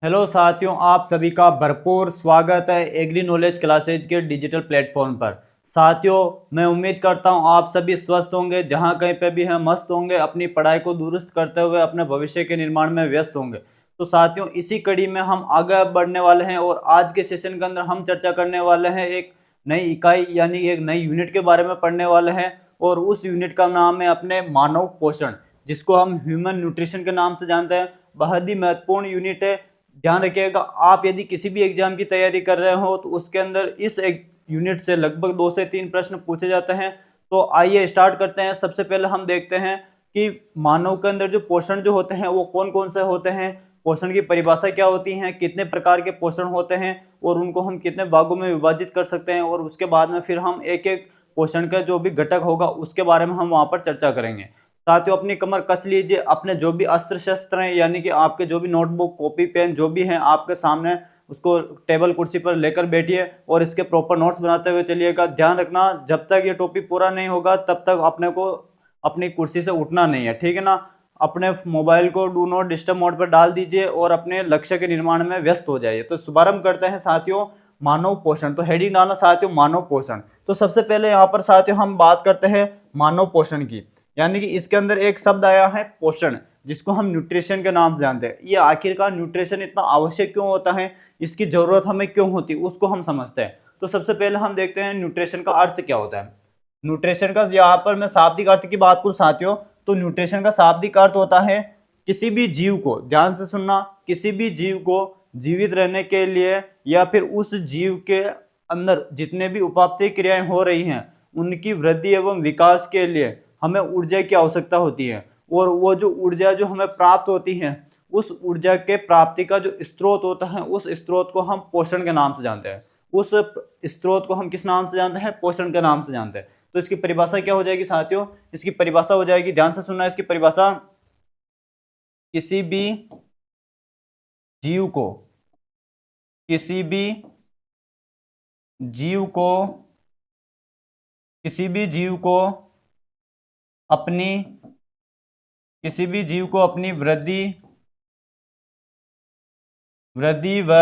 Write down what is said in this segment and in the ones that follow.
Hello साथियों, आप सभी का भरपूर स्वागत है एग्री नॉलेज क्लासेज के डिजिटल प्लेटफॉर्म पर। साथियों, मैं उम्मीद करता हूं आप सभी स्वस्थ होंगे, जहां कहीं पे भी हैं मस्त होंगे, अपनी पढ़ाई को दुरुस्त करते हुए अपने भविष्य के निर्माण में व्यस्त होंगे। तो साथियों, इसी कड़ी में हम आगे बढ़ने वाले हैं और आज के सेशन के अंदर हम चर्चा करने वाले हैं एक नई इकाई यानी एक नई यूनिट के बारे में पढ़ने वाले हैं। और उस यूनिट का नाम है अपने मानव पोषण, जिसको हम ह्यूमन न्यूट्रिशन के नाम से जानते हैं। बहुत ही महत्वपूर्ण यूनिट है। ध्यान रखिएगा, आप यदि किसी भी एग्जाम की तैयारी कर रहे हो तो उसके अंदर इस एक यूनिट से लगभग 2 से 3 प्रश्न पूछे जाते हैं। तो आइए स्टार्ट करते हैं। सबसे पहले हम देखते हैं कि मानव के अंदर जो पोषण जो होते हैं वो कौन कौन से होते हैं, पोषण की परिभाषा क्या होती है, कितने प्रकार के पोषण होते हैं और उनको हम कितने भागों में विभाजित कर सकते हैं। और उसके बाद में फिर हम एक एक पोषण का जो भी घटक होगा उसके बारे में हम वहां पर चर्चा करेंगे। साथियों, अपनी कमर कस लीजिए, अपने जो भी अस्त्र शस्त्र हैं यानी कि आपके जो भी नोटबुक कॉपी पेन जो भी हैं आपके सामने, उसको टेबल कुर्सी पर लेकर बैठिए और इसके प्रॉपर नोट्स बनाते हुए चलिएगा। ध्यान रखना, जब तक ये टॉपिक पूरा नहीं होगा तब तक अपने को अपनी कुर्सी से उठना नहीं है, ठीक है ना। अपने मोबाइल को डू नॉट डिस्टर्ब मोड पर डाल दीजिए और अपने लक्ष्य के निर्माण में व्यस्त हो जाइए। तो शुभारंभ करते हैं साथियों, मानव पोषण। तो हेडिंग डालना साथियों, मानव पोषण। तो सबसे पहले यहाँ पर साथियों हम बात करते हैं मानव पोषण की, यानी कि इसके अंदर एक शब्द आया है पोषण, जिसको हम न्यूट्रिशन के नाम से जानते हैं। ये आखिरकार न्यूट्रिशन इतना आवश्यक क्यों होता है, इसकी जरूरत हमें क्यों होती है, उसको हम समझते हैं। तो सबसे पहले हम देखते हैं न्यूट्रिशन का अर्थ क्या होता है। न्यूट्रिशन का यहाँ पर मैं शाब्दिक अर्थ की बात करूं साथियों, तो न्यूट्रिशन का शाब्दिक अर्थ होता है किसी भी जीव को, ध्यान से सुनना, किसी भी जीव को जीवित रहने के लिए या फिर उस जीव के अंदर जितने भी उपापचय क्रियाएं हो रही हैं उनकी वृद्धि एवं विकास के लिए हमें ऊर्जा की आवश्यकता होती है। और वो जो ऊर्जा जो हमें प्राप्त होती है, उस ऊर्जा के प्राप्ति का जो स्रोत होता है, उस स्रोत को हम पोषण के नाम से जानते हैं। उस स्रोत को हम किस नाम से जानते हैं? पोषण के नाम से जानते हैं। तो इसकी परिभाषा क्या हो जाएगी साथियों? इसकी परिभाषा हो जाएगी, ध्यान से सुनना इसकी परिभाषा, किसी भी जीव को, किसी भी जीव को, किसी भी जीव को अपनी, किसी भी जीव को अपनी वृद्धि वृद्धि व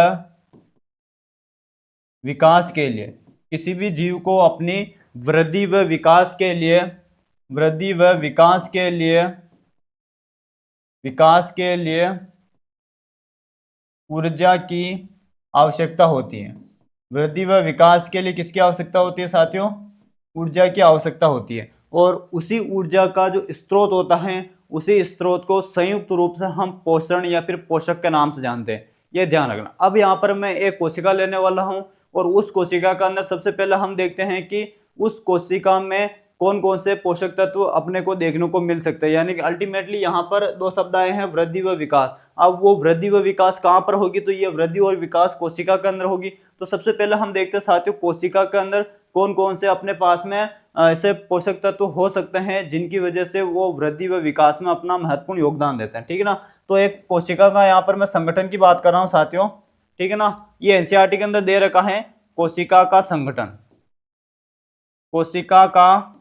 विकास के लिए, किसी भी जीव को अपनी वृद्धि व विकास के लिए, वृद्धि व विकास के लिए, विकास के लिए ऊर्जा की आवश्यकता होती है। वृद्धि व विकास के लिए किसकी आवश्यकता होती है साथियों? ऊर्जा की आवश्यकता होती है। और उसी ऊर्जा का जो स्रोत होता है, उसी स्रोत को संयुक्त रूप से हम पोषण या फिर पोषक के नाम से जानते हैं। ये ध्यान रखना। अब यहाँ पर मैं एक कोशिका लेने वाला हूँ और उस कोशिका के अंदर सबसे पहले हम देखते हैं कि उस कोशिका में कौन कौन से पोषक तत्व अपने को देखने को मिल सकते हैं। यानी कि अल्टीमेटली यहाँ पर दो शब्द आए हैं, वृद्धि व विकास। अब वो वृद्धि व विकास कहाँ पर होगी? तो ये वृद्धि और विकास कोशिका के अंदर होगी। तो सबसे पहले हम देखते हैं साथियों, कोशिका के अंदर कौन कौन से अपने पास में ऐसे पोषक तत्व हो सकते हैं जिनकी वजह से वो वृद्धि व विकास में अपना महत्वपूर्ण योगदान देते हैं, ठीक है ना। तो एक कोशिका का यहाँ पर मैं संगठन की बात कर रहा हूँ साथियों, ठीक है ना। ये एनसीईआरटी के अंदर दे रखा है कोशिका का संगठन, कोशिका का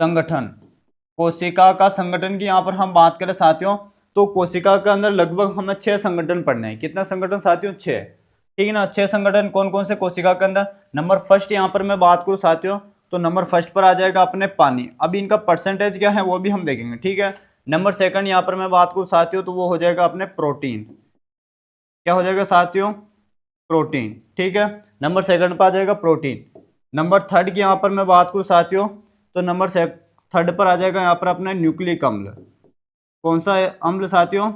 संगठन। कोशिका का संगठन की यहाँ पर हम बात करें साथियों, तो कोशिका के अंदर लगभग हमें 6 संगठन पढ़ने हैं। कितना संगठन साथियों? 6, ठीक है ना। 6 संगठन कौन कौन से कोशिका के अंदर? नंबर फर्स्ट यहाँ पर मैं बात करूँ साथियों, तो नंबर फर्स्ट पर आ जाएगा अपने पानी। अब इनका परसेंटेज क्या है वो भी हम देखेंगे, ठीक है। नंबर सेकंड यहाँ पर मैं बात करूँ साथियों, तो वो हो जाएगा अपने प्रोटीन। क्या हो जाएगा साथियों? प्रोटीन, ठीक है। नंबर सेकंड पर आ जाएगा प्रोटीन। नंबर थर्ड की यहाँ पर मैं बात करूँ साथियों, तो नंबर थर्ड पर आ जाएगा यहाँ पर अपना न्यूक्लिक अम्ल। कौन सा अम्ल साथियों?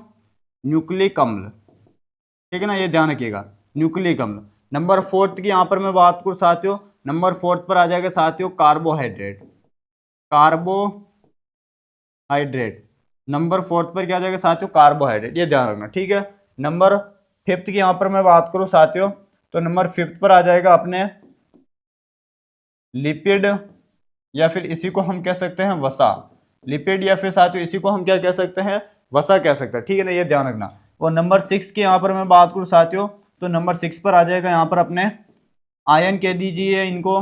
न्यूक्लिक अम्ल, ठीक है ना, ये ध्यान रखिएगा, न्यूक्लिक अम्ल। नंबर फोर्थ की यहाँ पर मैं बात करूँ साथियों, नंबर फोर्थ पर आ जाएगा साथियों कार्बोहाइड्रेट, कार्बोहाइड्रेट। नंबर फोर्थ पर क्या आ जाएगा साथियों? कार्बोहाइड्रेट, ये ध्यान रखना, ठीक है। नंबर फिफ्थ की यहाँ पर मैं बात करूँ साथियों, तो नंबर फिफ्थ पर आ जाएगा अपने लिपिड, या फिर इसी को हम कह सकते हैं वसा। लिपिड या फिर साथियों इसी को हम क्या कह सकते हैं? वसा कह सकते हैं, ठीक है ना, ये ध्यान रखना। और नंबर 6 की यहाँ पर मैं बात करूँ साथियों, तो नंबर 6 पर आ जाएगा यहाँ पर अपने आयन कह दीजिए इनको,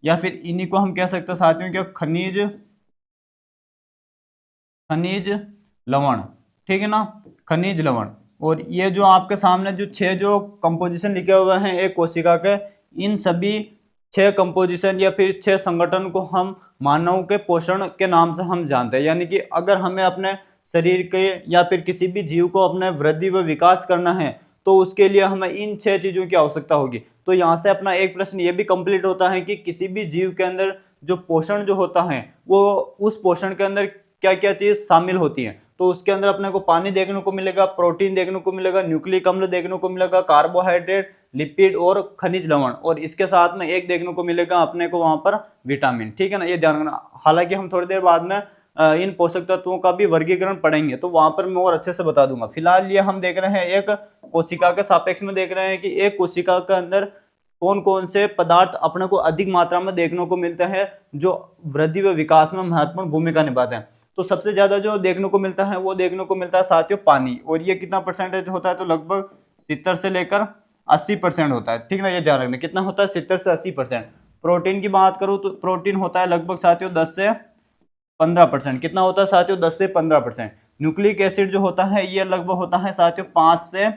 या फिर इन्हीं को हम कह सकते हैं साथियों क्या? खनिज, खनिज लवण, ठीक है ना, खनिज लवण। और ये जो आपके सामने जो 6 जो कंपोजिशन लिखे हुए हैं एक कोशिका के, इन सभी 6 कंपोजिशन या फिर 6 संगठन को हम मानव के पोषण के नाम से हम जानते हैं। यानी कि अगर हमें अपने शरीर के या फिर किसी भी जीव को अपने वृद्धि व विकास करना है तो उसके लिए हमें इन 6 चीजों की आवश्यकता होगी। तो यहाँ से अपना एक प्रश्न ये भी कंप्लीट होता है कि किसी भी जीव के अंदर जो पोषण जो होता है वो उस पोषण के अंदर क्या क्या चीज शामिल होती है। तो उसके अंदर अपने को पानी देखने को मिलेगा, प्रोटीन देखने को मिलेगा, न्यूक्लिक अम्ल देखने को मिलेगा, कार्बोहाइड्रेट, लिपिड और खनिज लवण, और इसके साथ में एक देखने को मिलेगा अपने को वहां पर विटामिन। ठीक है ना, ये ध्यान रखना। हालांकि हम थोड़ी देर बाद में इन पोषक तत्वों का भी वर्गीकरण पढ़ेंगे तो वहां पर मैं और अच्छे से बता दूंगा। फिलहाल ये हम देख रहे हैं एक कोशिका के सापेक्ष में देख रहे हैं कि एक कोशिका के अंदर कौन कौन से पदार्थ अपने को अधिक मात्रा में देखने को मिलते हैं जो वृद्धि व विकास में महत्वपूर्ण भूमिका निभाते हैं। तो सबसे ज्यादा जो देखने को मिलता है वो देखने को मिलता है साथियों पानी, और ये कितना परसेंटेज होता है तो लगभग 70 से लेकर 80% होता है। ठीक ना, ये ध्यान रखना कितना होता है 70 से 80%। प्रोटीन की बात करूं तो प्रोटीन होता है लगभग साथियों 10 से 15%। कितना होता है साथियों 10 से 15%। न्यूक्लिक एसिड जो होता है ये लगभग होता है साथियों 5 से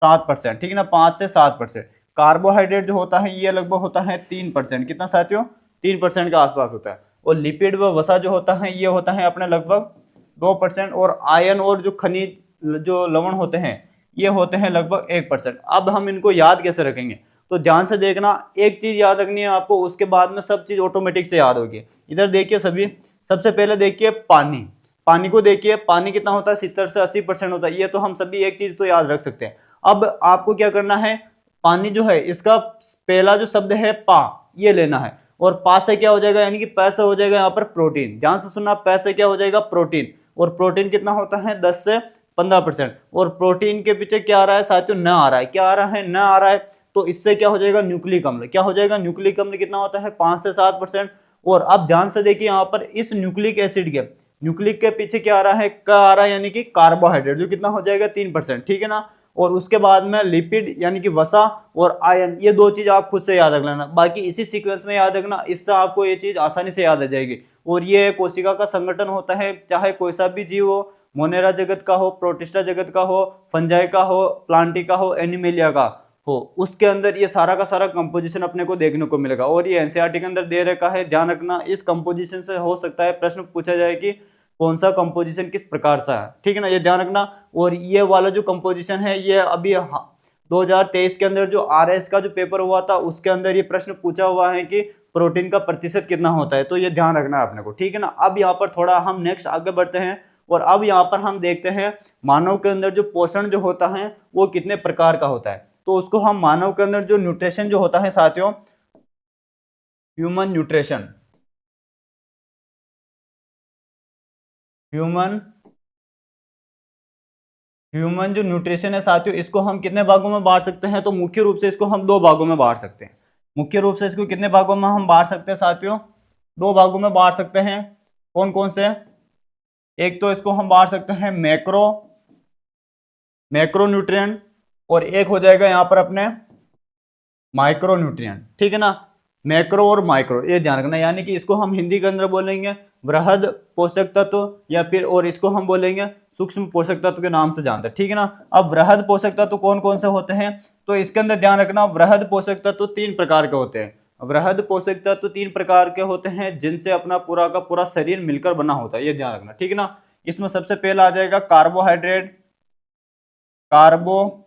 7%। ठीक है ना, 5 से 7%। कार्बोहाइड्रेट जो होता है ये लगभग होता है 3%। कितना साथियों 3% के आसपास होता है। और लिपिड व वसा जो होता है ये होता है अपने लगभग 2%। और आयन और जो खनिज जो लवण होते हैं ये होते हैं लगभग 1%। अब हम इनको याद कैसे रखेंगे तो ध्यान से देखना, एक चीज याद रखनी है आपको, उसके बाद में सब चीज ऑटोमेटिक से याद होगी। इधर देखिए सभी, सबसे पहले देखिए पानी। पानी को देखिए, पानी कितना होता है 70 से 80% होता है। ये तो हम सभी एक चीज तो याद रख सकते हैं। अब आपको क्या करना है, पानी जो है इसका पहला जो शब्द है पा, ये लेना है। और पा से क्या हो जाएगा, यानी कि पै से हो जाएगा यहाँ पर प्रोटीन। ध्यान से सुनना, पै से क्या हो जाएगा प्रोटीन। और प्रोटीन कितना होता है 10 से 15%। और प्रोटीन के पीछे क्या आ रहा है साथियों, न आ रहा है। क्या आ रहा है, न आ रहा है। तो इससे क्या हो जाएगा न्यूक्लिक अम्ल। क्या हो जाएगा न्यूक्लिक अम्ल कितना होता है 5 से 7%। और अब ध्यान से देखिए यहाँ पर इस न्यूक्लिक एसिड के न्यूक्लिक के पीछे क्या आ रहा है, का आ रहा है, यानी कि कार्बोहाइड्रेट जो कितना हो जाएगा 3%। ठीक है ना। और उसके बाद में लिपिड यानी कि वसा और आयन, ये दो चीज आप खुद से याद रख लेना। बाकी इसी सीक्वेंस में याद रखना, इससे आपको ये चीज आसानी से याद आ जाएगी। और ये कोशिका का संगठन होता है, चाहे कोई सा भी जीव हो, मोनेरा जगत का हो, प्रोटिस्टा जगत का हो, फंजाई का हो, प्लांटी का हो, एनिमेलिया का हो, उसके अंदर ये सारा का सारा कंपोजिशन अपने को देखने को मिलेगा। और ये एनसीईआरटी के अंदर दे रखा है, ध्यान रखना। इस कंपोजिशन से हो सकता है प्रश्न पूछा जाए कि कौन सा कंपोजिशन किस प्रकार सा है। ठीक है ना, ये ध्यान रखना। और ये वाला जो कंपोजिशन है ये अभी 2023 के अंदर जो आरएस का जो पेपर हुआ था उसके अंदर ये प्रश्न पूछा हुआ है कि प्रोटीन का प्रतिशत कितना होता है। तो ये ध्यान रखना है अपने को। ठीक है ना। अब यहाँ पर थोड़ा हम नेक्स्ट आगे बढ़ते हैं और अब यहाँ पर हम देखते हैं मानव के अंदर जो पोषण जो होता है वो कितने प्रकार का होता है। तो उसको हम मानव के अंदर जो न्यूट्रिशन जो होता है साथियों, ह्यूमन न्यूट्रिशन, ह्यूमन ह्यूमन जो न्यूट्रिशन है साथियों, इसको हम कितने भागों में बांट सकते हैं तो मुख्य रूप से इसको हम 2 भागों में बांट सकते हैं। मुख्य रूप से इसको कितने भागों में हम बांट सकते हैं साथियों, 2 भागों में बांट सकते हैं। कौन कौन से, एक तो इसको हम बांट सकते हैं मैक्रो मैक्रो न्यूट्रिएंट, और एक हो जाएगा यहाँ पर अपने माइक्रो न्यूट्रिएंट। ठीक है ना, मैक्रो और माइक्रो ये ध्यान रखना। यानी कि इसको हम हिंदी के अंदर बोलेंगे वृहद पोषक तत्व, या फिर और इसको हम बोलेंगे सूक्ष्म पोषक तत्व के नाम से जानते हैं। ठीक है ना। अब वृहद पोषक तत्व कौन कौन से होते हैं तो इसके अंदर ध्यान रखना, वृहद पोषक तत्व 3 प्रकार के होते हैं। वृहद पोषक तत्व 3 प्रकार के होते हैं जिनसे अपना पूरा का पूरा शरीर मिलकर बना होता है, ये ध्यान रखना। ठीक है ना। इसमें सबसे पहला आ जाएगा कार्बोहाइड्रेट, कार्बोहाइड्रेट।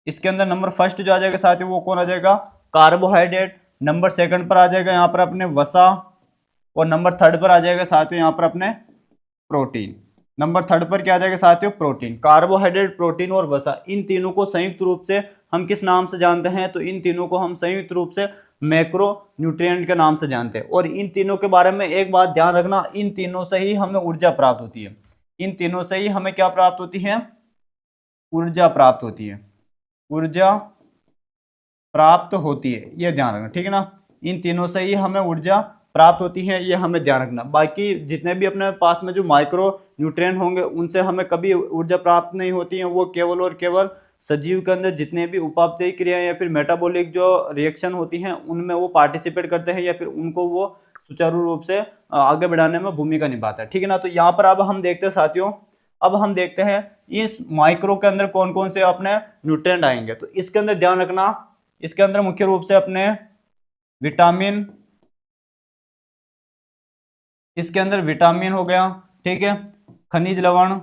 इसके अंदर नंबर फर्स्ट जो आ जाएगा साथियों वो कौन आ जाएगा, कार्बोहाइड्रेट। नंबर सेकंड पर आ जाएगा यहाँ पर अपने वसा, और नंबर थर्ड पर आ जाएगा साथियों यहाँ पर अपने प्रोटीन। नंबर थर्ड पर क्या आ जाएगा साथियों, प्रोटीन। कार्बोहाइड्रेट, प्रोटीन और वसा, इन तीनों को संयुक्त रूप से हम किस नाम से जानते हैं तो इन तीनों को हम संयुक्त रूप से मैक्रो न्यूट्रिएंट के नाम से जानते हैं। और इन तीनों के बारे में एक बात ध्यान रखना, इन तीनों से ही हमें ऊर्जा प्राप्त होती है। इन तीनों से ही हमें क्या प्राप्त होती है, ऊर्जा प्राप्त होती है। ऊर्जा प्राप्त होती है, ये ध्यान रखना। ठीक है ना, इन तीनों से ही हमें ऊर्जा प्राप्त होती है, ये हमें ध्यान रखना। बाकी जितने भी अपने पास में जो माइक्रो न्यूट्रिएंट होंगे उनसे हमें कभी ऊर्जा प्राप्त नहीं होती है। वो केवल और केवल सजीव के अंदर जितने भी उपापचयी क्रियाएं या फिर मेटाबॉलिक जो रिएक्शन होती हैं उनमें वो पार्टिसिपेट करते हैं, या फिर उनको वो सुचारू रूप से आगे बढ़ाने में भूमिका निभाता है। ठीक है ना। तो यहाँ पर अब हम देखते हैं साथियों अब हम देखते हैं इस माइक्रो के अंदर कौन कौन से अपने न्यूट्रिएंट आएंगे। तो इसके अंदर ध्यान रखना, इसके अंदर मुख्य रूप से अपने विटामिन, इसके अंदर विटामिन हो गया, ठीक है, खनिज लवण,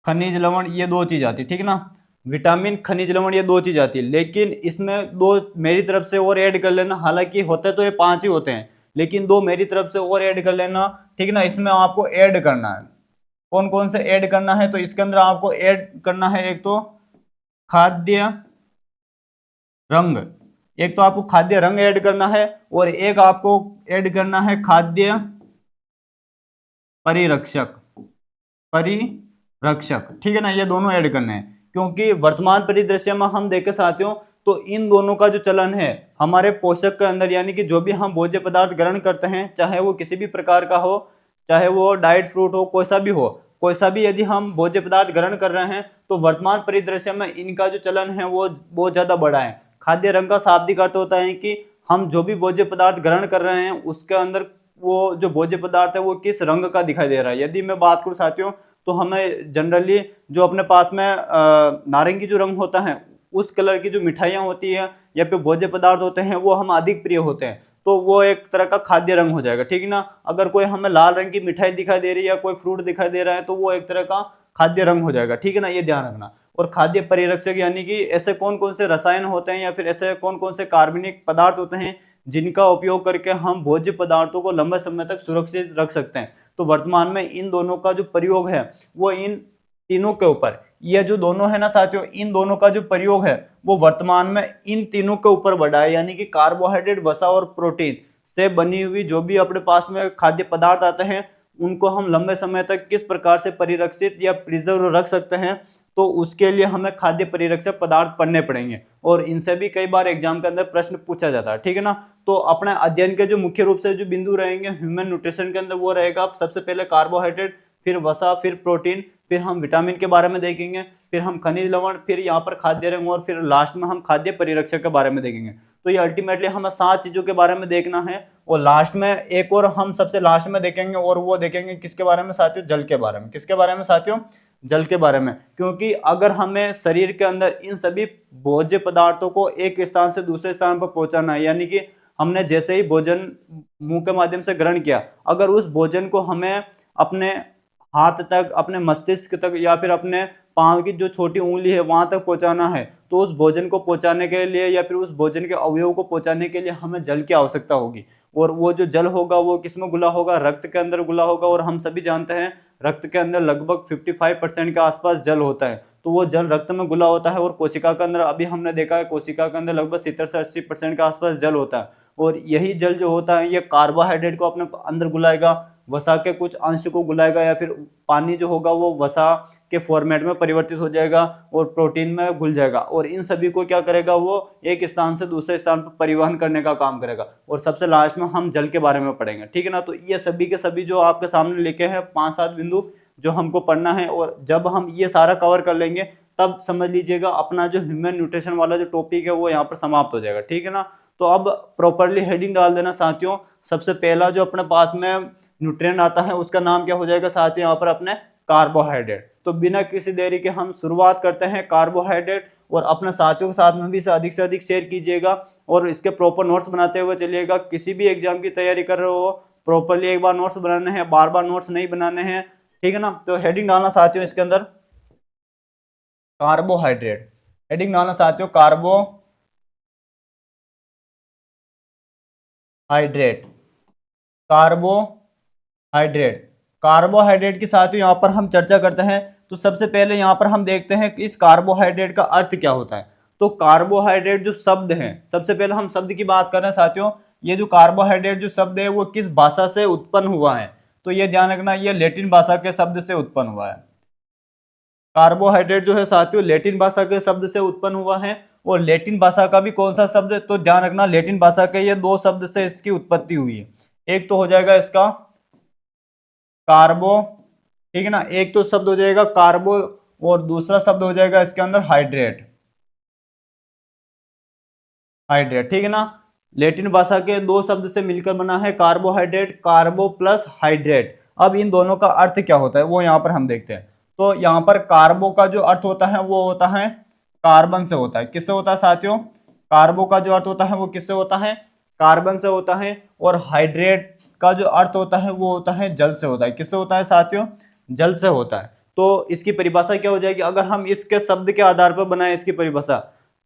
खनिज लवण, ये दो चीज आती है, ठीक है ना, विटामिन खनिज लवण ये दो चीज आती है। लेकिन इसमें दो मेरी तरफ से और ऐड कर लेना, हालांकि होते तो ये 5 ही होते हैं, लेकिन दो मेरी तरफ से और ऐड कर लेना, ठीक है ना। इसमें आपको ऐड करना है, कौन कौन से ऐड करना है, तो इसके अंदर आपको ऐड करना है एक तो खाद्य रंग, एक तो आपको खाद्य रंग ऐड करना है, और एक आपको ऐड करना है खाद्य परिरक्षक, परिरक्षक, ठीक है ना, ये दोनों ऐड करने हैं। क्योंकि वर्तमान परिदृश्य में हम देखें साथियों, तो इन दोनों का जो चलन है हमारे पोषक के अंदर, यानी कि जो भी हम भोज्य पदार्थ ग्रहण करते हैं, चाहे वो किसी भी प्रकार का हो, चाहे वो डाइट फ्रूट हो, कोई सा भी हो, कोई सा भी यदि हम भोज्य पदार्थ ग्रहण कर रहे हैं, तो वर्तमान परिदृश्य में इनका जो चलन है वो बहुत ज्यादा बड़ा है। खाद्य रंग का शाब्दिक अर्थ होता है कि हम जो भी भोज्य पदार्थ ग्रहण कर रहे हैं उसके अंदर वो जो भोज्य पदार्थ है वो किस रंग का दिखाई दे रहा है। यदि मैं बात करूं साथियों, तो हमें जनरली जो अपने पास में नारंगी जो रंग होता है उस कलर की जो मिठाइयाँ होती हैं या फिर भोज्य पदार्थ होते हैं वो हम अधिक प्रिय होते हैं, तो वो एक तरह का खाद्य रंग हो जाएगा, ठीक है ना। अगर कोई हमें लाल रंग की मिठाई दिखाई दे रही है या कोई फ्रूट दिखाई दे रहा है तो वो एक तरह का खाद्य रंग हो जाएगा, ठीक है ना, ये ध्यान रखना। और खाद्य परिरक्षक यानी कि ऐसे कौन कौन से रसायन होते हैं या फिर ऐसे कौन कौन से कार्बनिक पदार्थ होते हैं जिनका उपयोग करके हम भोज्य पदार्थों को लंबे समय तक सुरक्षित रख सकते हैं। तो वर्तमान में इन दोनों का जो प्रयोग है वो इन तीनों के ऊपर, ये जो दोनों है ना साथियों, इन दोनों का जो प्रयोग है वो वर्तमान में इन तीनों के ऊपर बढ़ा है। यानी कि कार्बोहाइड्रेट, वसा और प्रोटीन से बनी हुई जो भी अपने पास में खाद्य पदार्थ आते हैं उनको हम लंबे समय तक किस प्रकार से परिरक्षित या प्रिजर्व रख सकते हैं, तो उसके लिए हमें खाद्य परिरक्षक पदार्थ पढ़ने पड़ेंगे। और इनसे भी कई बार एग्जाम के अंदर प्रश्न पूछा जाता है, ठीक है ना। तो अपने अध्ययन के जो मुख्य रूप से जो बिंदु रहेंगे ह्यूमन न्यूट्रिशन के अंदर वो रहेगा सबसे पहले कार्बोहाइड्रेट, फिर वसा, फिर प्रोटीन, फिर हम विटामिन के बारे में देखेंगे, फिर हम खनिज लवण, फिर यहाँ पर खाद्य रंग, और फिर लास्ट में हम खाद्य परिरक्षक के बारे में देखेंगे। तो ये अल्टीमेटली हमें 7 चीजों के बारे में देखना है। और लास्ट में एक और हम सबसे लास्ट में देखेंगे, और वो देखेंगे किसके बारे में साथियों, जल के बारे में। किसके बारे में साथियों, जल के बारे में। क्योंकि अगर हमें शरीर के अंदर इन सभी भोज्य पदार्थों को एक स्थान से दूसरे स्थान पर पहुंचाना है, यानी कि हमने जैसे ही भोजन मुंह के माध्यम से ग्रहण किया, अगर उस भोजन को हमें अपने हाथ तक, अपने मस्तिष्क तक, या फिर अपने पांव की जो छोटी उंगली है वहां तक पहुंचाना है, तो उस भोजन को पहुंचाने के लिए या फिर उस भोजन के अवयव को पहुंचाने के लिए हमें जल की आवश्यकता होगी। और वो जो जल होगा वो किसमें घुला होगा, रक्त के अंदर घुला होगा। और हम सभी जानते हैं रक्त के अंदर लगभग 55% के आसपास जल होता है, तो वो जल रक्त में घुला होता है। और कोशिका के अंदर अभी हमने देखा है कोशिका के अंदर लगभग 70 से 80% के आसपास जल होता है। और यही जल जो होता है ये कार्बोहाइड्रेट को अपने अंदर घुलाएगा, वसा के कुछ अंश को घुलाएगा, या फिर पानी जो होगा वो वसा के फॉर्मेट में परिवर्तित हो जाएगा और प्रोटीन में घुल जाएगा। और इन सभी को क्या करेगा, वो एक स्थान से दूसरे स्थान पर परिवहन करने का काम करेगा। और सबसे लास्ट में हम जल के बारे में पढ़ेंगे, ठीक है ना। तो ये सभी के सभी जो आपके सामने लिखे हैं 5-7 बिंदु जो हमको पढ़ना है, और जब हम ये सारा कवर कर लेंगे तब समझ लीजिएगा अपना जो ह्यूमन न्यूट्रिशन वाला जो टॉपिक है वो यहाँ पर समाप्त हो जाएगा, ठीक है ना। तो अब प्रॉपरली हेडिंग डाल देना साथियों। सबसे पहला जो अपने पास में न्यूट्रिएंट आता है उसका नाम क्या हो जाएगा साथियों, यहाँ पर अपने कार्बोहाइड्रेट। तो बिना किसी देरी के हम शुरुआत करते हैं कार्बोहाइड्रेट, और अपने साथियों के साथ में भी से अधिक शेयर कीजिएगा और इसके प्रॉपर नोट्स बनाते हुए चलिएगा। किसी भी एग्जाम की तैयारी कर रहे हो प्रॉपरली एक बार नोट्स बनाने हैं, बार बार नोट्स नहीं बनाने हैं, ठीक है ना। तो हेडिंग डालना साथियों इसके अंदर कार्बोहाइड्रेट, हेडिंग डालना साथियों कार्बोहाइड्रेट, कार्बोहाइड्रेट। कार्बोहाइड्रेट के साथ ही यहाँ पर हम चर्चा करते हैं। तो सबसे पहले यहाँ पर हम देखते हैं कि इस कार्बोहाइड्रेट का अर्थ क्या होता है। तो कार्बोहाइड्रेट जो शब्द है, सबसे पहले हम शब्द की बात कर रहे हैं साथियों। ये जो कार्बोहाइड्रेट जो शब्द है वो किस भाषा से उत्पन्न हुआ है, तो ये ध्यान रखना, ये लैटिन भाषा के शब्द से उत्पन्न हुआ है। कार्बोहाइड्रेट जो है साथियों लैटिन भाषा के शब्द से उत्पन्न हुआ है। और लैटिन भाषा का भी कौन सा शब्द है, तो ध्यान रखना लैटिन भाषा के ये 2 शब्द से इसकी उत्पत्ति हुई है। एक तो हो जाएगा इसका कार्बो, ठीक है ना, एक तो शब्द हो जाएगा कार्बो और दूसरा शब्द हो जाएगा इसके अंदर हाइड्रेट, हाइड्रेट, ठीक है ना। लैटिन भाषा के 2 शब्द से मिलकर बना है कार्बोहाइड्रेट, कार्बो प्लस हाइड्रेट। अब इन दोनों का अर्थ क्या होता है वो यहाँ पर हम देखते हैं। तो यहाँ पर कार्बो का जो अर्थ होता है वो होता है कार्बन से होता है। किससे होता है साथियों? कार्बो का जो अर्थ होता है वो किससे होता है? कार्बन से होता है। और हाइड्रेट का जो अर्थ होता है वो होता है जल से होता है। किससे होता है साथियों? जल से होता है। तो इसकी परिभाषा क्या हो जाएगी अगर हम इसके शब्द के आधार पर बनाए इसकी परिभाषा?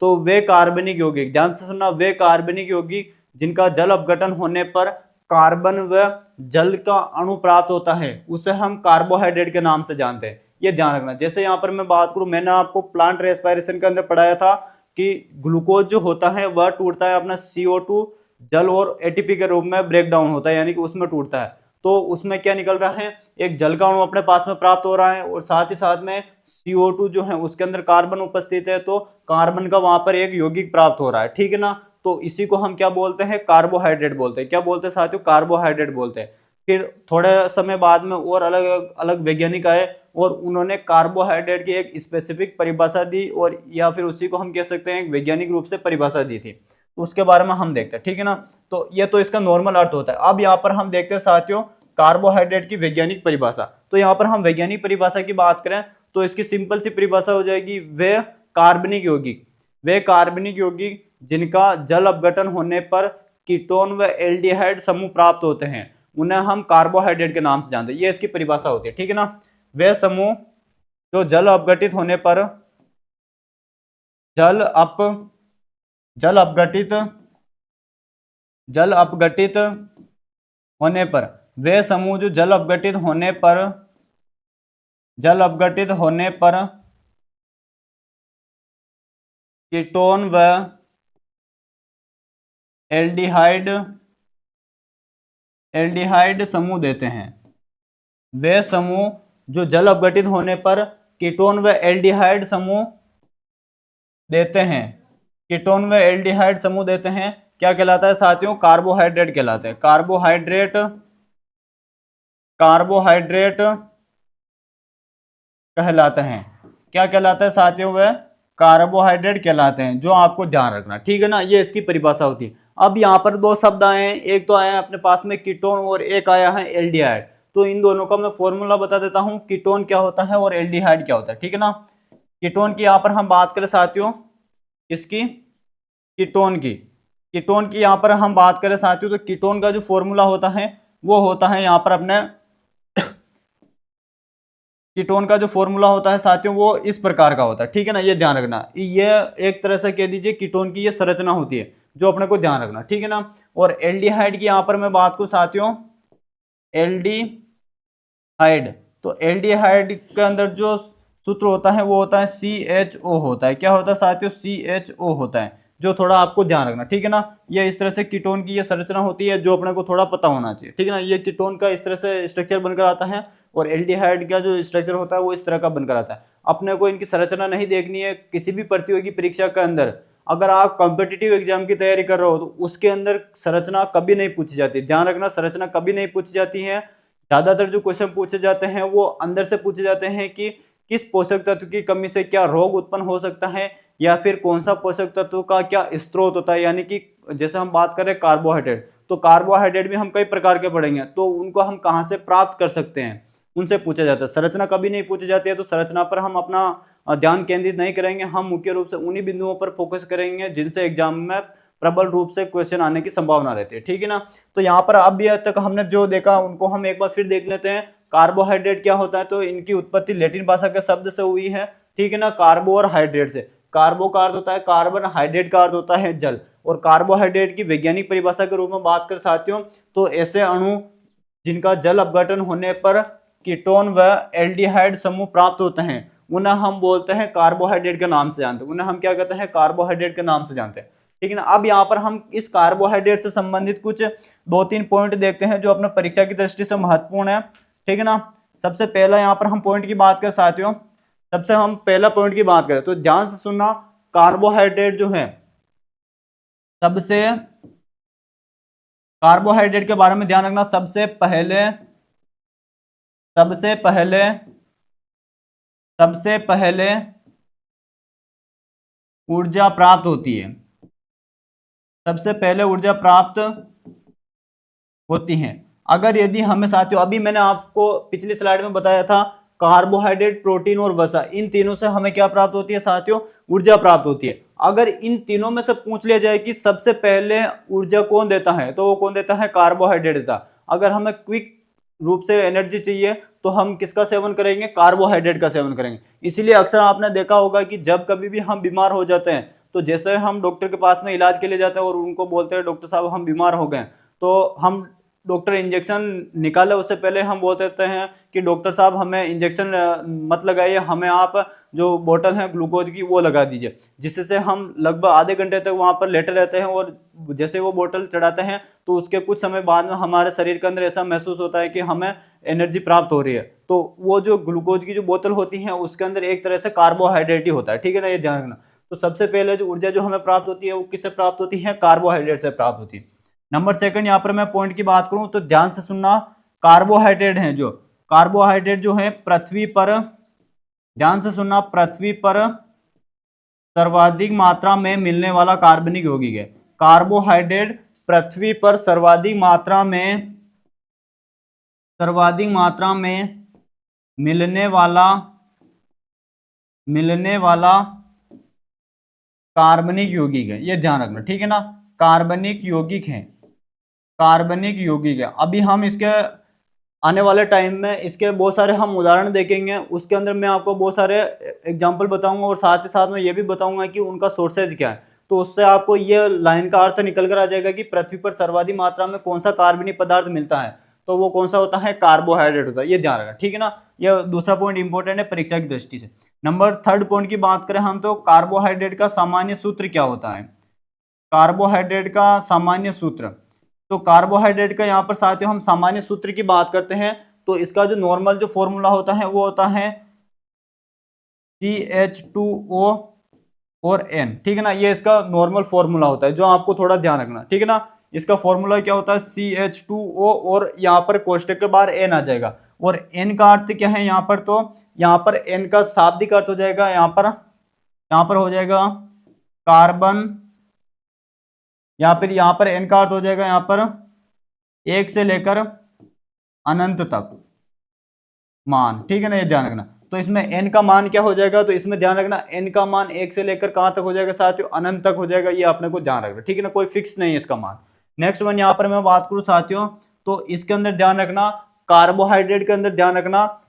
तो वे कार्बनिक यौगिक, ध्यान से सुनना, वे कार्बनिक यौगिक जिनका जल अपघटन होने पर कार्बन व जल का अणु प्राप्त होता है उसे हम कार्बोहाइड्रेट के नाम से जानते हैं। ये ध्यान रखना। जैसे यहाँ पर मैं बात करूं, मैंने आपको प्लांट रेस्पिरेशन के अंदर पढ़ाया था कि ग्लूकोज जो होता है वह टूटता है अपना CO2 जल और ATP के रूप में ब्रेक डाउन होता है, यानी कि उसमें टूटता है। तो उसमें क्या निकल रहा है? एक जल का अणु अपने पास में प्राप्त हो रहा है और साथ ही साथ में CO2 जो है उसके अंदर कार्बन उपस्थित है, तो कार्बन का वहां पर एक यौगिक प्राप्त हो रहा है, ठीक है ना। तो इसी को हम क्या बोलते हैं? कार्बोहाइड्रेट बोलते हैं। क्या बोलते हैं साथियों? कार्बोहाइड्रेट बोलते हैं। फिर थोड़े समय बाद में और अलग अलग वैज्ञानिक आए और उन्होंने कार्बोहाइड्रेट की एक स्पेसिफिक परिभाषा दी, और या फिर उसी को हम कह सकते हैं एक वैज्ञानिक रूप से परिभाषा दी थी। तो उसके बारे में हम देखते हैं, ठीक है ना। तो ये तो इसका नॉर्मल अर्थ होता है। अब यहाँ पर हम देखते हैं साथियों कार्बोहाइड्रेट की वैज्ञानिक परिभाषा। तो यहाँ पर हम वैज्ञानिक परिभाषा की बात करें तो इसकी सिंपल सी परिभाषा हो जाएगी, वे कार्बनिक यौगिक, वे कार्बनिक यौगिक जिनका जल अपघटन होने पर कीटोन व एल्डिहाइड समूह प्राप्त होते हैं उन्हें हम कार्बोहाइड्रेट के नाम से जानते हैं। ये इसकी परिभाषा होती है, ठीक है ना। वे समूह जो जल अपघटित होने पर जल अप जल अपघटित जल अपघटित होने पर वे समूह जो जल अपघटित होने पर कीटोन व एल्डिहाइड समूह देते हैं। वे समूह जो जल अपघटित होने पर कीटोन व एल्डिहाइड समूह देते हैं, कीटोन व एल्डिहाइड समूह देते हैं, क्या कहलाता है साथियों? कार्बोहाइड्रेट कहलाते हैं। कार्बोहाइड्रेट कहलाते हैं। क्या कहलाता है साथियों? वह कार्बोहाइड्रेट कहलाते हैं, जो आपको ध्यान रखना, ठीक है ना। ये इसकी परिभाषा होती है। अब यहाँ पर दो शब्द आए हैं, एक तो आया है अपने पास में कीटोन और एक आया है एल्डिहाइड। तो इन दोनों का मैं फॉर्मूला बता देता हूँ, कीटोन क्या होता है और एल्डिहाइड क्या होता है, ठीक है ना। कीटोन की यहाँ पर हम बात करें साथियों, इसकी कीटोन की यहाँ पर हम बात करें साथियों, तो कीटोन का जो फॉर्मूला होता है वो होता है यहाँ पर अपने कीटोन का जो फॉर्मूला होता है साथियों वो इस प्रकार का होता है, ठीक है ना। ये ध्यान रखना, ये एक तरह से कह दीजिए कीटोन की ये संरचना होती है जो अपने को ध्यान रखना, ठीक है ना। और एल्डिहाइड की यहाँ पर मैं बात करूं साथियों, एल्डिहाइड, तो एल्डिहाइड के अंदर जो सूत्र होता है वो होता है CHO होता है। क्या होता है साथियों? CHO होता है, जो थोड़ा आपको ध्यान रखना, ठीक है ना। ये इस तरह से कीटोन की ये संरचना होती है जो अपने को थोड़ा पता होना चाहिए, ठीक है ना। ये कीटोन का इस तरह से स्ट्रक्चर बनकर आता है और एल्डिहाइड का जो स्ट्रक्चर होता है वो इस तरह का बनकर आता है। अपने को इनकी संरचना नहीं देखनी है। किसी भी प्रतियोगी परीक्षा के अंदर अगर आप कॉम्पिटिटिव एग्जाम की तैयारी कर रहे हो तो उसके अंदर संरचना कभी नहीं पूछी जाती, ध्यान रखना, संरचना कभी नहीं पूछी जाती है। ज्यादातर जो क्वेश्चन पूछे जाते हैं वो अंदर से पूछे जाते हैं कि किस पोषक तत्व की कमी से क्या रोग उत्पन्न हो सकता है, या फिर कौन सा पोषक तत्व का क्या स्रोत होता है। यानी कि जैसे हम बात करें कार्बोहाइड्रेट, तो कार्बोहाइड्रेट भी हम कई प्रकार के पढ़ेंगे, तो उनको हम कहाँ से प्राप्त कर सकते हैं उनसे पूछा जाता है। संरचना कभी नहीं पूछी जाती है, तो संरचना पर हम अपना ध्यान केंद्रित नहीं करेंगे। हम मुख्य रूप से उन्हीं बिंदुओं पर फोकस करेंगे जिनसे एग्जाम में प्रबल रूप से क्वेश्चन आने की संभावना रहती है, ठीक है ना। तो यहाँ पर अभी तक हमने जो देखा उनको हम एक बार फिर देख लेते हैं। कार्बोहाइड्रेट क्या होता है? तो इनकी उत्पत्ति लैटिन भाषा के शब्द से हुई है, ठीक है ना, कार्बो और हाइड्रेट से। कार्बो का अर्थ होता है कार्बन, हाइड्रेट का अर्थ होता है जल। और कार्बोहाइड्रेट की वैज्ञानिक परिभाषा के रूप में बात कर साथियों, तो ऐसे अणु जिनका जल अपघटन होने पर कीटोन व एल्डिहाइड समूह प्राप्त होते हैं उन्हें हम बोलते हैं कार्बोहाइड्रेट के नाम से जानते हैं। उन्हें हम क्या कहते हैं? कार्बोहाइड्रेट के नाम से जानते हैं, ठीक है ना। अब यहाँ पर हम इस कार्बोहाइड्रेट से संबंधित कुछ 2-3 पॉइंट देखते हैं जो अपने परीक्षा की दृष्टि से महत्वपूर्ण है, ठीक है ना। सबसे पहला यहाँ पर हम पॉइंट की बात करें साथियों, सबसे हम पहला पॉइंट की बात करें तो ध्यान से सुनना। कार्बोहाइड्रेट जो है सबसे कार्बोहाइड्रेट के बारे में ध्यान रखना, सबसे पहले ऊर्जा प्राप्त होती है, सबसे पहले ऊर्जा प्राप्त होती है अगर यदि हमें साथियों, अभी मैंने आपको पिछली स्लाइड में बताया था, कार्बोहाइड्रेट, प्रोटीन और वसा, इन तीनों से हमें क्या प्राप्त होती है साथियों? ऊर्जा प्राप्त होती है। अगर इन तीनों में से पूछ लिया जाए कि सबसे पहले ऊर्जा कौन देता है, तो वो कौन देता है? कार्बोहाइड्रेट देता। अगर हमें क्विक रूप से एनर्जी चाहिए तो हम किसका सेवन करेंगे? कार्बोहाइड्रेट का सेवन करेंगे। इसीलिए अक्सर आपने देखा होगा कि जब कभी भी हम बीमार हो जाते हैं तो जैसे हम डॉक्टर के पास में इलाज के लिए जाते हैं और उनको बोलते हैं डॉक्टर साहब हम बीमार हो गए, तो हम डॉक्टर इंजेक्शन निकाले उससे पहले हम बोल देते हैं कि डॉक्टर साहब हमें इंजेक्शन मत लगाइए, हमें आप जो बोतल है ग्लूकोज की वो लगा दीजिए, जिससे हम लगभग आधे घंटे तक वहां पर लेटे रहते हैं और जैसे वो बोतल चढ़ाते हैं तो उसके कुछ समय बाद में हमारे शरीर के अंदर ऐसा महसूस होता है कि हमें एनर्जी प्राप्त हो रही है। तो वो जो ग्लूकोज की जो बोतल होती है उसके अंदर एक तरह से कार्बोहाइड्रेट ही होता है, ठीक है ना, ये ध्यान रखना। तो सबसे पहले जो ऊर्जा जो हमें प्राप्त होती है वो किससे प्राप्त होती है? कार्बोहाइड्रेट से प्राप्त होती है। नंबर सेकंड, यहाँ पर मैं पॉइंट की बात करूं तो ध्यान से सुनना, कार्बोहाइड्रेट है जो, कार्बोहाइड्रेट जो है पृथ्वी पर, ध्यान से सुनना, पृथ्वी पर सर्वाधिक मात्रा में मिलने वाला कार्बनिक यौगिक है। कार्बोहाइड्रेट पृथ्वी पर सर्वाधिक मात्रा में मिलने वाला कार्बनिक यौगिक है, ये ध्यान रखना, ठीक है ना। कार्बनिक यौगिक है, कार्बनिक यौगिक है। अभी हम इसके आने वाले टाइम में इसके बहुत सारे हम उदाहरण देखेंगे, उसके अंदर मैं आपको बहुत सारे एग्जाम्पल बताऊंगा और साथ ही साथ में ये भी बताऊंगा कि उनका सोर्सेज क्या है। तो उससे आपको ये लाइन का अर्थ निकल कर आ जाएगा कि पृथ्वी पर सर्वाधिक मात्रा में कौन सा कार्बनिक पदार्थ मिलता है, तो वो कौन सा होता है? कार्बोहाइड्रेट होता है, ये ध्यान रखना, ठीक है ना। ये दूसरा पॉइंट इंपॉर्टेंट है परीक्षा की दृष्टि से। नंबर थर्ड पॉइंट की बात करें हम, तो कार्बोहाइड्रेट का सामान्य सूत्र क्या होता है? कार्बोहाइड्रेट का सामान्य सूत्र, तो कार्बोहाइड्रेट का यहाँ पर साथियों हम सामान्य सूत्र की बात करते हैं तो इसका जो नॉर्मल जो फॉर्मूला होता है वो होता है CH2O और N, ठीक है ना। ये इसका नॉर्मल फॉर्मूला होता है जो आपको थोड़ा ध्यान रखना, ठीक है ना। इसका फॉर्मूला क्या होता है? CH2O और यहाँ पर कोष्टक के बाहर N आ जाएगा। और N का अर्थ क्या है यहाँ पर? तो यहाँ पर N का शाब्दिक अर्थ हो जाएगा, यहाँ पर हो जाएगा कार्बन, यहाँ पर N का अर्थ हो जाएगा यहाँ पर एक से लेकर अनंत तक मान, ठीक है ना, ये ध्यान रखना। तो इसमें n का मान क्या हो जाएगा? तो इसमें ध्यान रखना n का मान एक से लेकर कहां तक हो जाएगा साथियों? अनंत तक हो जाएगा, ये आपने को ध्यान रखना, ठीक है ना, कोई फिक्स नहीं है इसका मान। नेक्स्ट वन यहाँ पर मैं बात करूं साथियों, तो इसके अंदर ध्यान रखना, कार्बोहाइड्रेट के अंदर ध्यान रखना,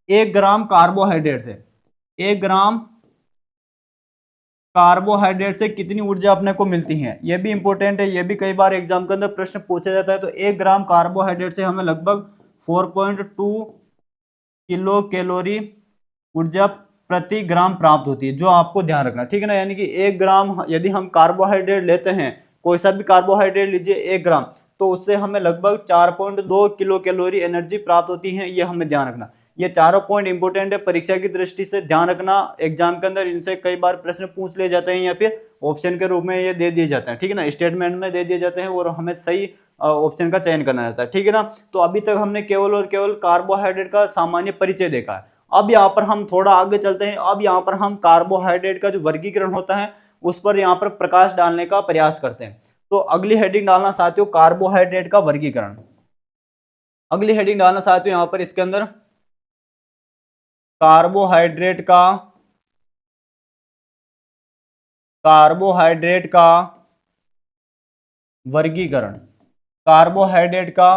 1 ग्राम कार्बोहाइड्रेट से, 1 ग्राम कार्बोहाइड्रेट से कितनी ऊर्जा अपने को मिलती है? ये भी इंपॉर्टेंट है, ये भी कई बार एग्जाम के अंदर प्रश्न पूछा जाता है। तो 1 ग्राम कार्बोहाइड्रेट से हमें लगभग 4.2 किलो कैलोरी ऊर्जा प्रति ग्राम प्राप्त होती है, जो आपको ध्यान रखना, ठीक है ना। यानी कि 1 ग्राम यदि हम कार्बोहाइड्रेट लेते हैं, कोई सा भी कार्बोहाइड्रेट लीजिए 1 ग्राम, तो उससे हमें लगभग 4.2 किलो कैलोरी एनर्जी प्राप्त होती है, ये हमें ध्यान रखना। ये चारों पॉइंट इंपोर्टेंट है परीक्षा की दृष्टि से, ध्यान रखना। एग्जाम के अंदर इनसे कई बार प्रश्न पूछ लिए जाते हैं या फिर ऑप्शन के रूप में ये दे दिए जाते हैं, ठीक है ना, स्टेटमेंट में दे दिए जाते हैं और हमें सही ऑप्शन का चयन करना रहता है, ठीक है ना। तो अभी तक हमने केवल और केवल कार्बोहाइड्रेट का सामान्य परिचय देखा है। अब यहाँ पर हम थोड़ा आगे चलते हैं, अब यहाँ पर हम कार्बोहाइड्रेट का जो वर्गीकरण होता है उस पर यहाँ पर प्रकाश डालने का प्रयास करते हैं। तो अगली हेडिंग डालना साथियों, कार्बोहाइड्रेट का वर्गीकरण। अगली हेडिंग डालना साथियों यहाँ पर इसके अंदर कार्बोहाइड्रेट का वर्गीकरण, कार्बोहाइड्रेट का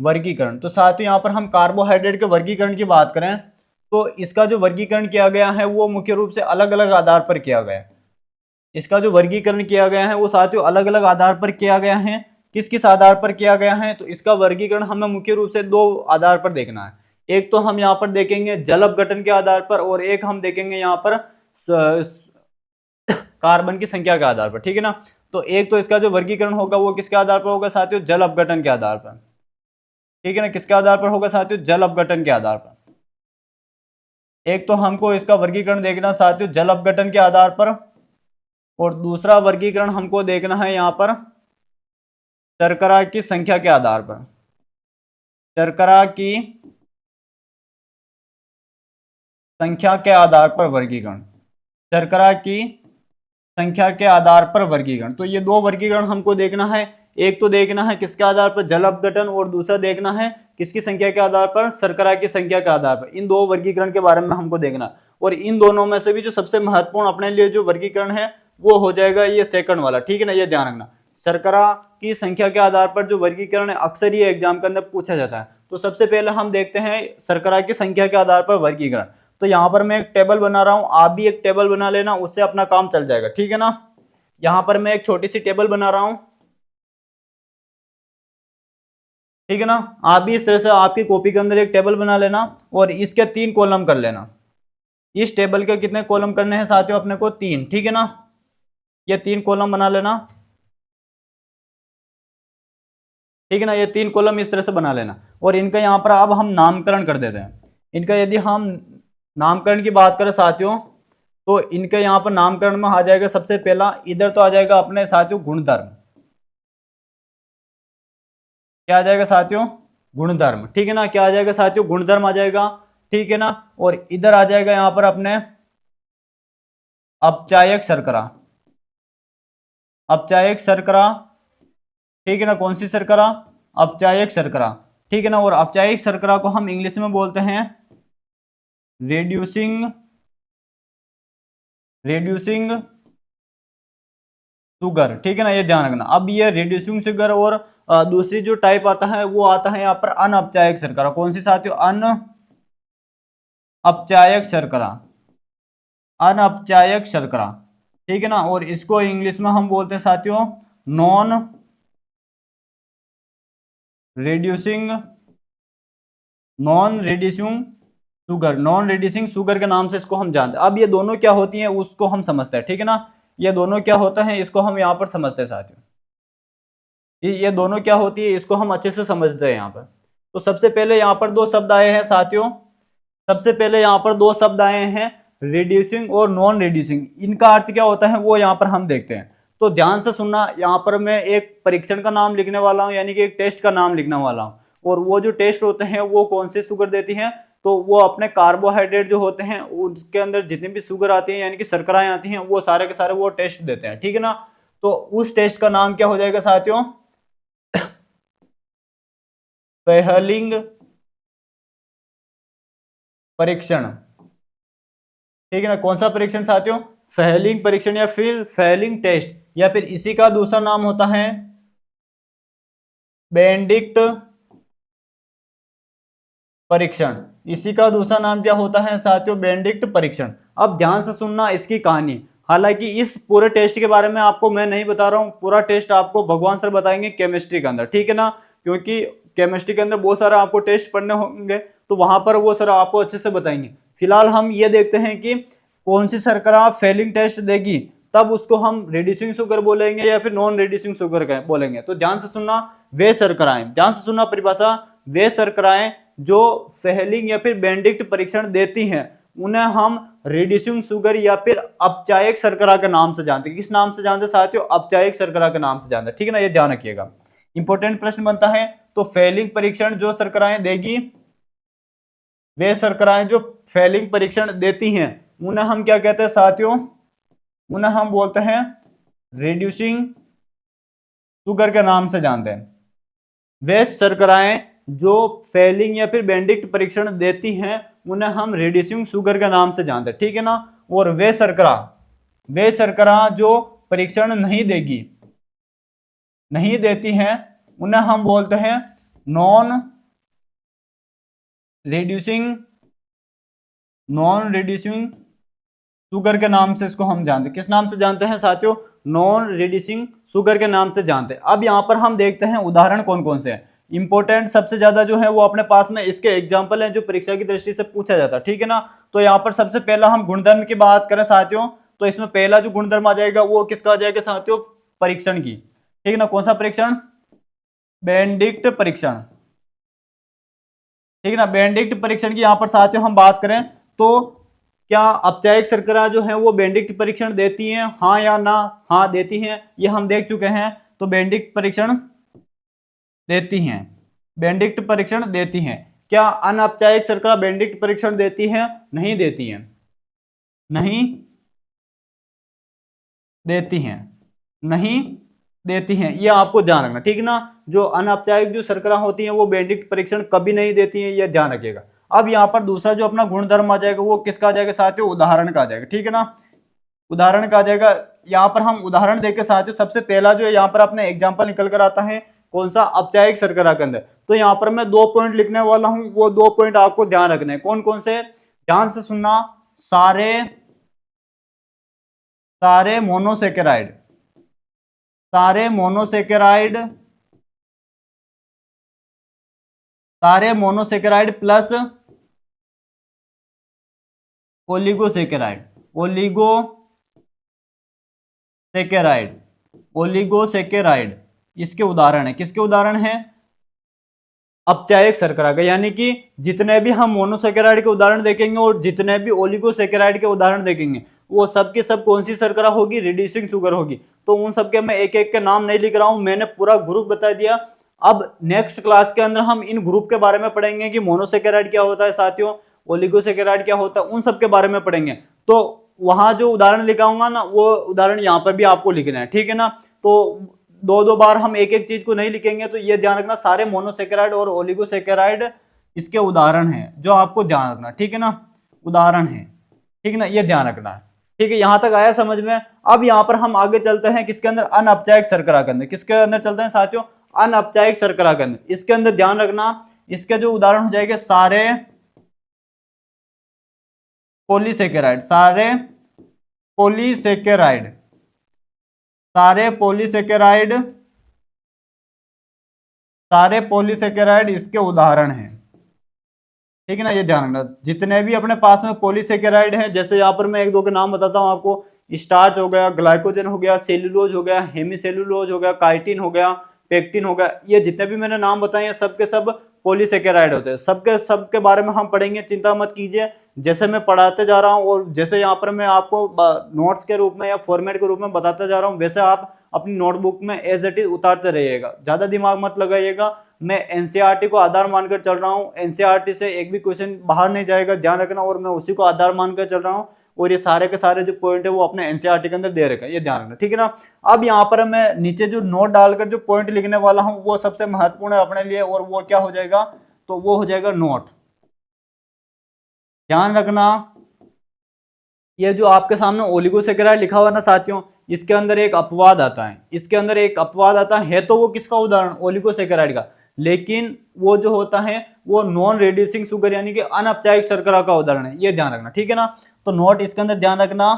वर्गीकरण। तो साथियों यहाँ पर हम कार्बोहाइड्रेट के वर्गीकरण की बात करें तो इसका जो वर्गीकरण किया गया है वो मुख्य रूप से अलग अलग आधार पर किया गया है। इसका जो वर्गीकरण किया गया है वो साथियों अलग अलग आधार पर किया गया है। किस किस आधार पर किया गया है? तो इसका वर्गीकरण हमें मुख्य रूप से 2 आधार पर देखना है। एक तो हम यहाँ पर देखेंगे जल अपघटन के आधार पर और एक हम देखेंगे यहाँ पर कार्बन की संख्या के आधार पर, ठीक है ना। तो एक तो इसका जो वर्गीकरण होगा वो किसके आधार पर होगा साथियों? जल अपघटन के आधार पर, ठीक है ना। किसके आधार पर होगा साथियों? जल अपघटन के आधार पर। एक तो हमको इसका वर्गीकरण देखना साथियों जल अपघटन के आधार पर, और दूसरा वर्गीकरण हमको देखना है यहाँ पर शर्करा की संख्या के आधार पर, शर्करा की संख्या के आधार पर वर्गीकरण, शर्करा की संख्या के आधार पर वर्गीकरण। तो ये 2 वर्गीकरण हमको देखना है। एक तो देखना है किसके आधार पर, जल अपघटन, और दूसरा देखना है किसकी संख्या के आधार पर, शर्करा की संख्या के आधार पर। इन दो वर्गीकरण के बारे में हमको देखना, और इन दोनों में से भी जो सबसे महत्वपूर्ण अपने लिए जो वर्गीकरण है वो हो जाएगा ये सेकंड वाला, ठीक है ना, ये ध्यान रखना। शर्करा की संख्या के आधार पर जो वर्गीकरण है अक्सर ये एग्जाम के अंदर पूछा जाता है। तो सबसे पहले हम देखते हैं शर्करा की संख्या के आधार पर वर्गीकरण। तो यहाँ पर मैं एक टेबल बना रहा हूं, आप भी एक टेबल बना लेना, उससे अपना काम चल जाएगा, ठीक है ना। यहाँ पर मैं एक छोटी सी टेबल बना रहा हूं, ठीक है ना। आप भी इस तरह से आपकी कॉपी के अंदर एक टेबल बना लेना और इसके 3 कॉलम कर लेना। इस टेबल के कितने कॉलम करने हैं साथियों अपने को, 3, ठीक है ना। ये 3 कॉलम बना लेना, ठीक है ना। ये 3 कॉलम इस तरह से बना लेना, और इनका यहाँ पर अब हम नामकरण कर देते हैं। इनका यदि हम नामकरण की बात करें साथियों, तो इनके यहाँ पर नामकरण में आ जाएगा सबसे पहला, इधर तो आ जाएगा अपने साथियों गुणधर्म। क्या आ जाएगा साथियों, गुणधर्म, ठीक है ना। क्या आ जाएगा साथियों, गुणधर्म आ जाएगा, ठीक है ना। और इधर आ जाएगा यहाँ पर अपने अपचायक शर्करा, अपचायक शर्करा, ठीक है ना। कौन सी शर्करा, अपचायक शर्करा, ठीक है ना। और अपचायक शर्करा को हम इंग्लिश में बोलते हैं रेड्यूसिंग, रेड्यूसिंग शुगर, ठीक है ना, ये ध्यान रखना। अब ये रिड्यूसिंग शुगर और दूसरी जो टाइप आता है वो आता है यहाँ पर अनअपचायक शर्करा। कौन सी साथियों, अनअपचायक शर्करा, अनअपचायक शर्करा, ठीक है ना। और इसको इंग्लिश में हम बोलते हैं साथियों non reducing, non reducing sugar, non reducing sugar के नाम से इसको हम जानते हैं। अब ये दोनों क्या होती हैं उसको हम समझते हैं, ठीक है ना। ये दोनों क्या होता है इसको हम यहाँ पर समझते हैं साथियों। ये दोनों क्या होती है इसको हम अच्छे से समझते हैं यहाँ पर। तो सबसे पहले यहाँ पर 2 शब्द आए हैं साथियों, सबसे पहले यहाँ पर 2 शब्द आए हैं रिड्यूसिंग और नॉन रिड्यूसिंग। इनका अर्थ क्या होता है वो यहाँ पर हम देखते हैं। तो ध्यान से सुनना, यहाँ पर मैं एक परीक्षण का नाम लिखने वाला हूँ, यानी कि एक टेस्ट का नाम लिखने वाला हूँ। और वो जो टेस्ट होते हैं वो कौन से शुगर देती हैं, तो वो अपने कार्बोहाइड्रेट जो होते हैं उनके अंदर जितनी भी शुगर आती है यानी कि शर्कराएं आती हैं वो सारे के सारे वो टेस्ट देते हैं, ठीक है ना। तो उस टेस्ट का नाम क्या हो जाएगा साथियों, फेहलिंग परीक्षण, ठीक है ना। कौन सा परीक्षण साथियों, फेहलिंग परीक्षण या फिर फेहलिंग टेस्ट, या फिर इसी का दूसरा नाम होता है बेंडिक्ट परीक्षण। इसी का दूसरा नाम क्या होता है साथियों, बेंडिक्ट परीक्षण। अब ध्यान से सुनना इसकी कहानी। हालांकि इस पूरे टेस्ट के बारे में आपको मैं नहीं बता रहा हूं, पूरा टेस्ट आपको भगवान सर बताएंगे केमिस्ट्री के अंदर, ठीक है ना। क्योंकि केमिस्ट्री के अंदर बहुत सारा आपको टेस्ट पढ़ने होंगे, तो वहां पर वो सर आपको अच्छे से बताएंगे। फिलहाल हम ये देखते हैं कि कौन सी शर्करा फेलिंग टेस्ट देगी, तब उसको हम रिड्यूसिंग शुगर बोलेंगे या फिर नॉन रिड्यूसिंग शुगर बोलेंगे। तो ध्यान से सुनना, वे शर्कराएं, ध्यान से सुनना परिभाषा, वे शर्कराएं जो फेहलिंग या फिर बेंडिक्ट परीक्षण देती हैं उन्हें हम रिड्यूसिंग शुगर या फिर अपचायक शर्करा के नाम से जानते हैं। किस नाम से जानते हैं साथियों, अपचायक शर्करा के नाम से जानते हैं, ठीक है ना, ये ध्यान रखिएगा। इंपॉर्टेंट प्रश्न बनता है। तो फेलिंग परीक्षण जो शर्कराएं देगी, वे शर्कराएं जो फेलिंग परीक्षण देती हैं उन्हें हम क्या कहते हैं साथियों, उन्हें हम बोलते हैं रिड्यूसिंग शुगर के नाम से जानते हैं। वे शर्कराएं जो फेलिंग या फिर बेंडिक्ट परीक्षण देती हैं उन्हें हम रिड्यूसिंग शुगर के नाम से जानते हैं, ठीक है ना। और वे शर्करा जो परीक्षण नहीं देगी, नहीं देती हैं, उन्हें हम बोलते हैं नॉन रिड्यूसिंग शुगर के नाम से इसको हम जानते हैं। किस नाम से जानते हैं साथियों, नॉन रिड्यूसिंग शुगर के नाम से जानते हैं। अब यहाँ पर हम देखते हैं उदाहरण कौन कौन से हैं। इंपॉर्टेंट सबसे ज्यादा जो है वो अपने पास में इसके एग्जाम्पल हैं जो परीक्षा की दृष्टि से पूछा जाता है, ठीक है ना। तो यहाँ पर सबसे पहला हम गुणधर्म की बात करें साथियों, तो इसमें पहला जो गुणधर्म आ जाएगा वो किसका आ जाएगा साथियों, परीक्षण की, ठीक है ना। कौन सा परीक्षण, बेंडिक्ट परीक्षण, ठीक है ना। बेंडिक्ट परीक्षण की यहाँ पर साथियों हम बात करें तो क्या अपचायक शर्करा जो है वो बेंडिक्ट परीक्षण देती हैं, हाँ या ना, हाँ देती हैं, ये हम देख चुके हैं। तो बेंडिक्ट परीक्षण देती हैं, बेंडिक्ट परीक्षण देती हैं। क्या अनअपचायक शर्करा बेंडिक्ट परीक्षण देती हैं, नहीं देती हैं, नहीं देती हैं, नहीं देती हैं, ये आपको ध्यान रखना, ठीक है ना। जो अनौपचारिक जो शर्करा होती हैं वो बेंडिक परीक्षण कभी नहीं देती हैं, ये ध्यान रखिएगा। अब यहाँ पर दूसरा जो अपना गुणधर्म आ जाएगा वो किसका आ जाएगा साथियों, उदाहरण का आ जाएगा, ठीक है ना। उदाहरण का आ जाएगा। यहाँ पर हम उदाहरण देख के साथियों सबसे पहला जो है यहाँ पर अपने एग्जाम्पल निकल कर आता है कौन सा, औपचारिक शर्करा के अंदर। तो यहाँ पर मैं 2 पॉइंट लिखने वाला हूं, वो 2 पॉइंट आपको ध्यान रखने हैं। कौन कौन से, ध्यान से सुनना। सारे सारे मोनोसेकेराइड, सारे मोनोसेकेराइड, सारे monosaccharide plus oligosaccharide, oligosaccharide, oligosaccharide इसके उदाहरण है। किसके उदाहरण है, औपचारिक शर्करा का। यानी कि जितने भी हम मोनोसेकेराइड के उदाहरण देखेंगे और जितने भी ओलिगोसेकेराइड के उदाहरण देखेंगे वो सब के सब कौन सी शर्करा होगी, रिड्यूसिंग शुगर होगी। तो उन सबके मैं एक एक के नाम नहीं लिख रहा हूं, मैंने पूरा ग्रुप बता दिया। अब नेक्स्ट क्लास के अंदर हम इन ग्रुप के बारे में पढ़ेंगे कि मोनोसेकेराइड क्या होता है साथियों, ओलिगोसेकेराइड क्या होता है, उन सब के बारे में पढ़ेंगे। तो वहां जो उदाहरण लिखाऊंगा ना वो उदाहरण यहाँ पर भी आपको लिखना है, ठीक है ना। तो 2-2 बार हम एक एक चीज को नहीं लिखेंगे। तो ये ध्यान रखना सारे मोनोसेकेराइड और ओलिगोसेकेराइड इसके उदाहरण हैं, जो आपको ध्यान रखना, ठीक है ना, उदाहरण है, ठीक है ना, ये ध्यान रखना है। ठीक है, यहां तक आया समझ में। अब यहां पर हम आगे चलते हैं किसके अंदर, अनौपचारिक शर्करा के अंदर। किसके अंदर चलते हैं साथियों, अनौपचारिक शर्करा के अंदर। इसके अंदर ध्यान रखना, इसके जो उदाहरण हो जाएंगे सारे पॉलीसेकेराइड, सारे पॉलीसेकेराइड, सारे पॉलीसेकेराइड, सारे पॉलीसेकेराइड इसके उदाहरण हैं, ठीक है ना, ये ध्यान रखना। जितने भी अपने पास में पॉलीसेकेराइड हैं, जैसे यहाँ पर मैं एक दो के नाम बताता हूँ आपको, स्टार्च हो गया, ग्लाइकोजन हो गया, सेलुलोज हो गया, हेमीसेलुलोज हो गया, काइटिन हो गया, पेक्टिन हो गया, ये जितने भी मैंने नाम बताए हैं सब के सब पॉलीसेकेराइड होते हैं। सबके बारे में हम पढ़ेंगे, चिंता मत कीजिए। जैसे मैं पढ़ाते जा रहा हूँ और जैसे यहाँ पर मैं आपको नोट्स के रूप में या फॉर्मेट के रूप में बताते जा रहा हूँ, वैसे आप अपनी नोटबुक में एज इट इज उतारते रहिएगा, ज्यादा दिमाग मत लगाइएगा। मैं एनसीईआरटी को आधार मानकर चल रहा हूँ, एनसीईआरटी से एक भी क्वेश्चन बाहर नहीं जाएगा, ध्यान रखना। और मैं उसी को आधार मानकर चल रहा हूँ और ये सारे के सारे जो पॉइंट है वो अपने एनसीईआरटी के अंदर दे रखा है, ये ध्यान रखना, ठीक है ना। अब यहाँ पर मैं नीचे जो नोट डालकर जो पॉइंट लिखने वाला हूँ वो सबसे महत्वपूर्ण है अपने लिए, और वो क्या हो जाएगा, तो वो हो जाएगा नोट। ध्यान रखना, ये जो आपके सामने ओलिगोसेकेराइड लिखा हुआ ना साथियों, इसके अंदर एक अपवाद आता है, इसके अंदर एक अपवाद आता है तो वो किसका उदाहरण, ओलिगोसेकेराइड का, लेकिन वो जो होता है वो नॉन रेड्यूसिंग शुगर यानी कि अनौपचारिक शर्करा का उदाहरण है, ये ध्यान रखना, ठीक है ना। तो नोट इसके अंदर ध्यान रखना,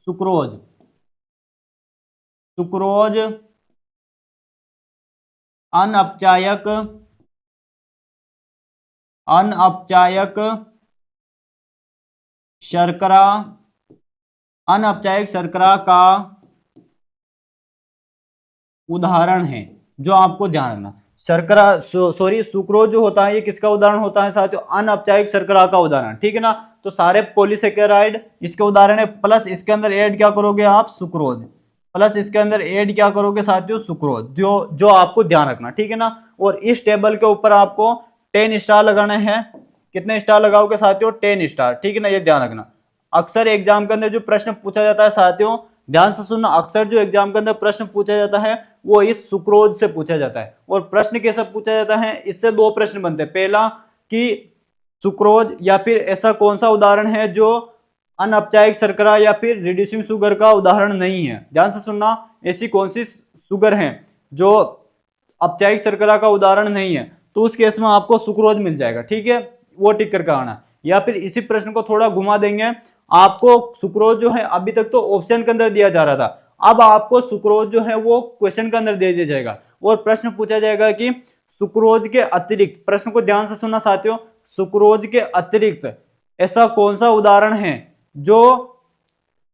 सुक्रोज, सुक्रोज अनौपचारिक, अनौपचारिक शर्करा, अनौपचारिक शर्करा का उदाहरण है, जो आपको ध्यान रखना। शर्करा सॉरी सुक्रोज जो होता है ये किसका उदाहरण होता है साथियों, अनौपचारिक शर्करा का उदाहरण, ठीक है ना। तो सारे पॉलीसेकेराइड इसके उदाहरण है, प्लस इसके अंदर ऐड क्या करोगे आप, सुक्रोज, प्लस इसके अंदर ऐड क्या करोगे साथियों, सुक्रोज, जो आपको ध्यान रखना, ठीक है ना। और इस टेबल के ऊपर आपको 10 स्टार लगाने हैं। कितने स्टार लगाओगे साथियों, 10 स्टार, ठीक है ना, ये ध्यान रखना। अक्सर एग्जाम के अंदर जो प्रश्न पूछा जाता है साथियों, ध्यान से सुनना, अक्सर जो एग्जाम के अंदर प्रश्न पूछा जाता है वो इस सुक्रोज से पूछा जाता है। और प्रश्न कैसे पूछा जाता है, इससे 2 प्रश्न बनते हैं। पहला कि सुक्रोज या फिर ऐसा कौन सा उदाहरण है जो अनौपचारिक शर्करा या फिर रिड्यूसिंग शुगर का उदाहरण नहीं है। ध्यान से सुनना, ऐसी कौन सी शुगर है जो औपचारिक शर्करा का उदाहरण नहीं है, तो उस केस में आपको सुक्रोज मिल जाएगा, ठीक है, वो टिक करके आना। या फिर इसी प्रश्न को थोड़ा घुमा देंगे, आपको सुक्रोज जो है अभी तक तो ऑप्शन के अंदर दिया जा रहा था, अब आपको सुक्रोज जो है वो क्वेश्चन के अंदर दे दिया जाएगा और प्रश्न पूछा जाएगा कि सुक्रोज के अतिरिक्त, प्रश्न को ध्यान से सुनना साथियों, सुक्रोज के अतिरिक्त ऐसा कौन सा उदाहरण है जो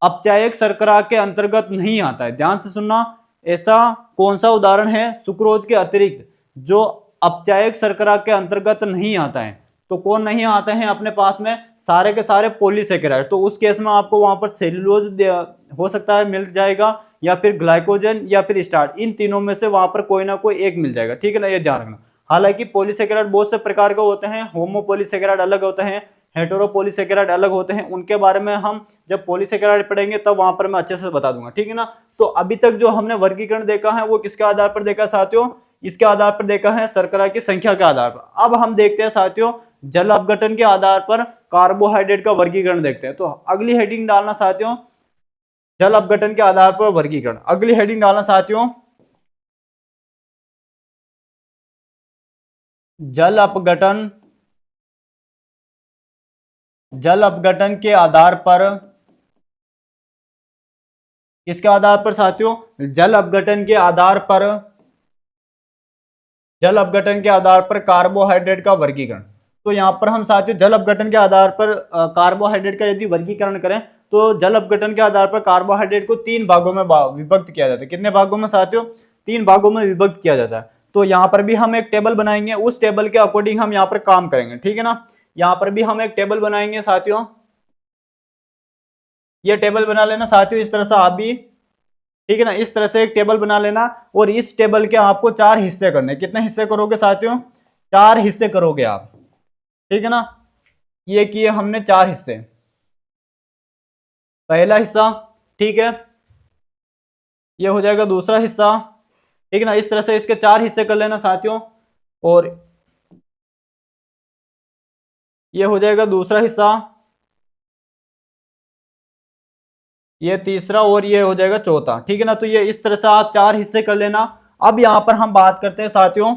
औपचारिक शर्करा के अंतर्गत नहीं आता है। ध्यान से सुनना, ऐसा कौन सा उदाहरण है सुक्रोज के अतिरिक्त जो औपचारिक शर्करा के अंतर्गत नहीं आता है। तो कौन नहीं आते हैं अपने पास में, सारे के सारे पॉलीसेकेराइड। तो उस केस में आपको वहां पर सेलुलोज हो सकता है मिल जाएगा, या फिर ग्लाइकोजन या फिर स्टार्च, इन तीनों में से वहां पर कोई ना कोई एक मिल जाएगा, ठीक है ना, ये ध्यान रखना। हालांकि पॉलीसेकेराइड बहुत से प्रकार के होते हैं, होमोपॉलीसेकेराइड अलग होते हैं, हेटेरोपॉलीसेकेराइड अलग होते हैं, उनके बारे में हम जब पॉलीसेकेराइड पढ़ेंगे तब वहां पर मैं अच्छे से बता दूंगा, ठीक है ना। तो अभी तक जो हमने वर्गीकरण देखा है वो किसके आधार पर देखा है साथियों, इसके आधार पर देखा है शर्करा की संख्या के आधार पर। अब हम देखते हैं साथियों जल अपघटन के आधार पर कार्बोहाइड्रेट का वर्गीकरण देखते हैं। तो अगली हेडिंग डालना साथियों, जल अपघटन के आधार पर वर्गीकरण। अगली हेडिंग डालना साथियों, जल अपघटन, जल अपघटन के आधार पर, किसके आधार पर साथियों, जल अपघटन के आधार पर, जल अपघटन के आधार पर कार्बोहाइड्रेट का वर्गीकरण। तो यहां पर हम साथियों जल अपघटन के आधार पर कार्बोहाइड्रेट का यदि वर्गीकरण करें तो जल अपघटन के आधार पर कार्बोहाइड्रेट को 3 भागों में विभक्त किया जाता है। कितने भागों में साथियों, 3 भागों में विभक्त किया जाता है। तो यहां पर भी हम एक टेबल बनाएंगे, उस टेबल के अकॉर्डिंग हम यहाँ पर काम करेंगे, ठीक है ना। यहाँ पर भी हम एक टेबल बनाएंगे साथियों, ये टेबल बना लेना साथियों इस तरह से आप भी, ठीक है ना, इस तरह से एक टेबल बना लेना। और इस टेबल के आपको 4 हिस्से करने। कितने हिस्से करोगे साथियों, 4 हिस्से करोगे आप, ठीक है ना। ये किए हमने 4 हिस्से। पहला हिस्सा, ठीक है, ये हो जाएगा दूसरा हिस्सा, ठीक है ना। इस तरह से इसके 4 हिस्से कर लेना साथियों। और ये हो जाएगा दूसरा हिस्सा, ये तीसरा, और ये हो जाएगा चौथा, ठीक है ना। तो ये इस तरह से आप 4 हिस्से कर लेना। अब यहां पर हम बात करते हैं साथियों,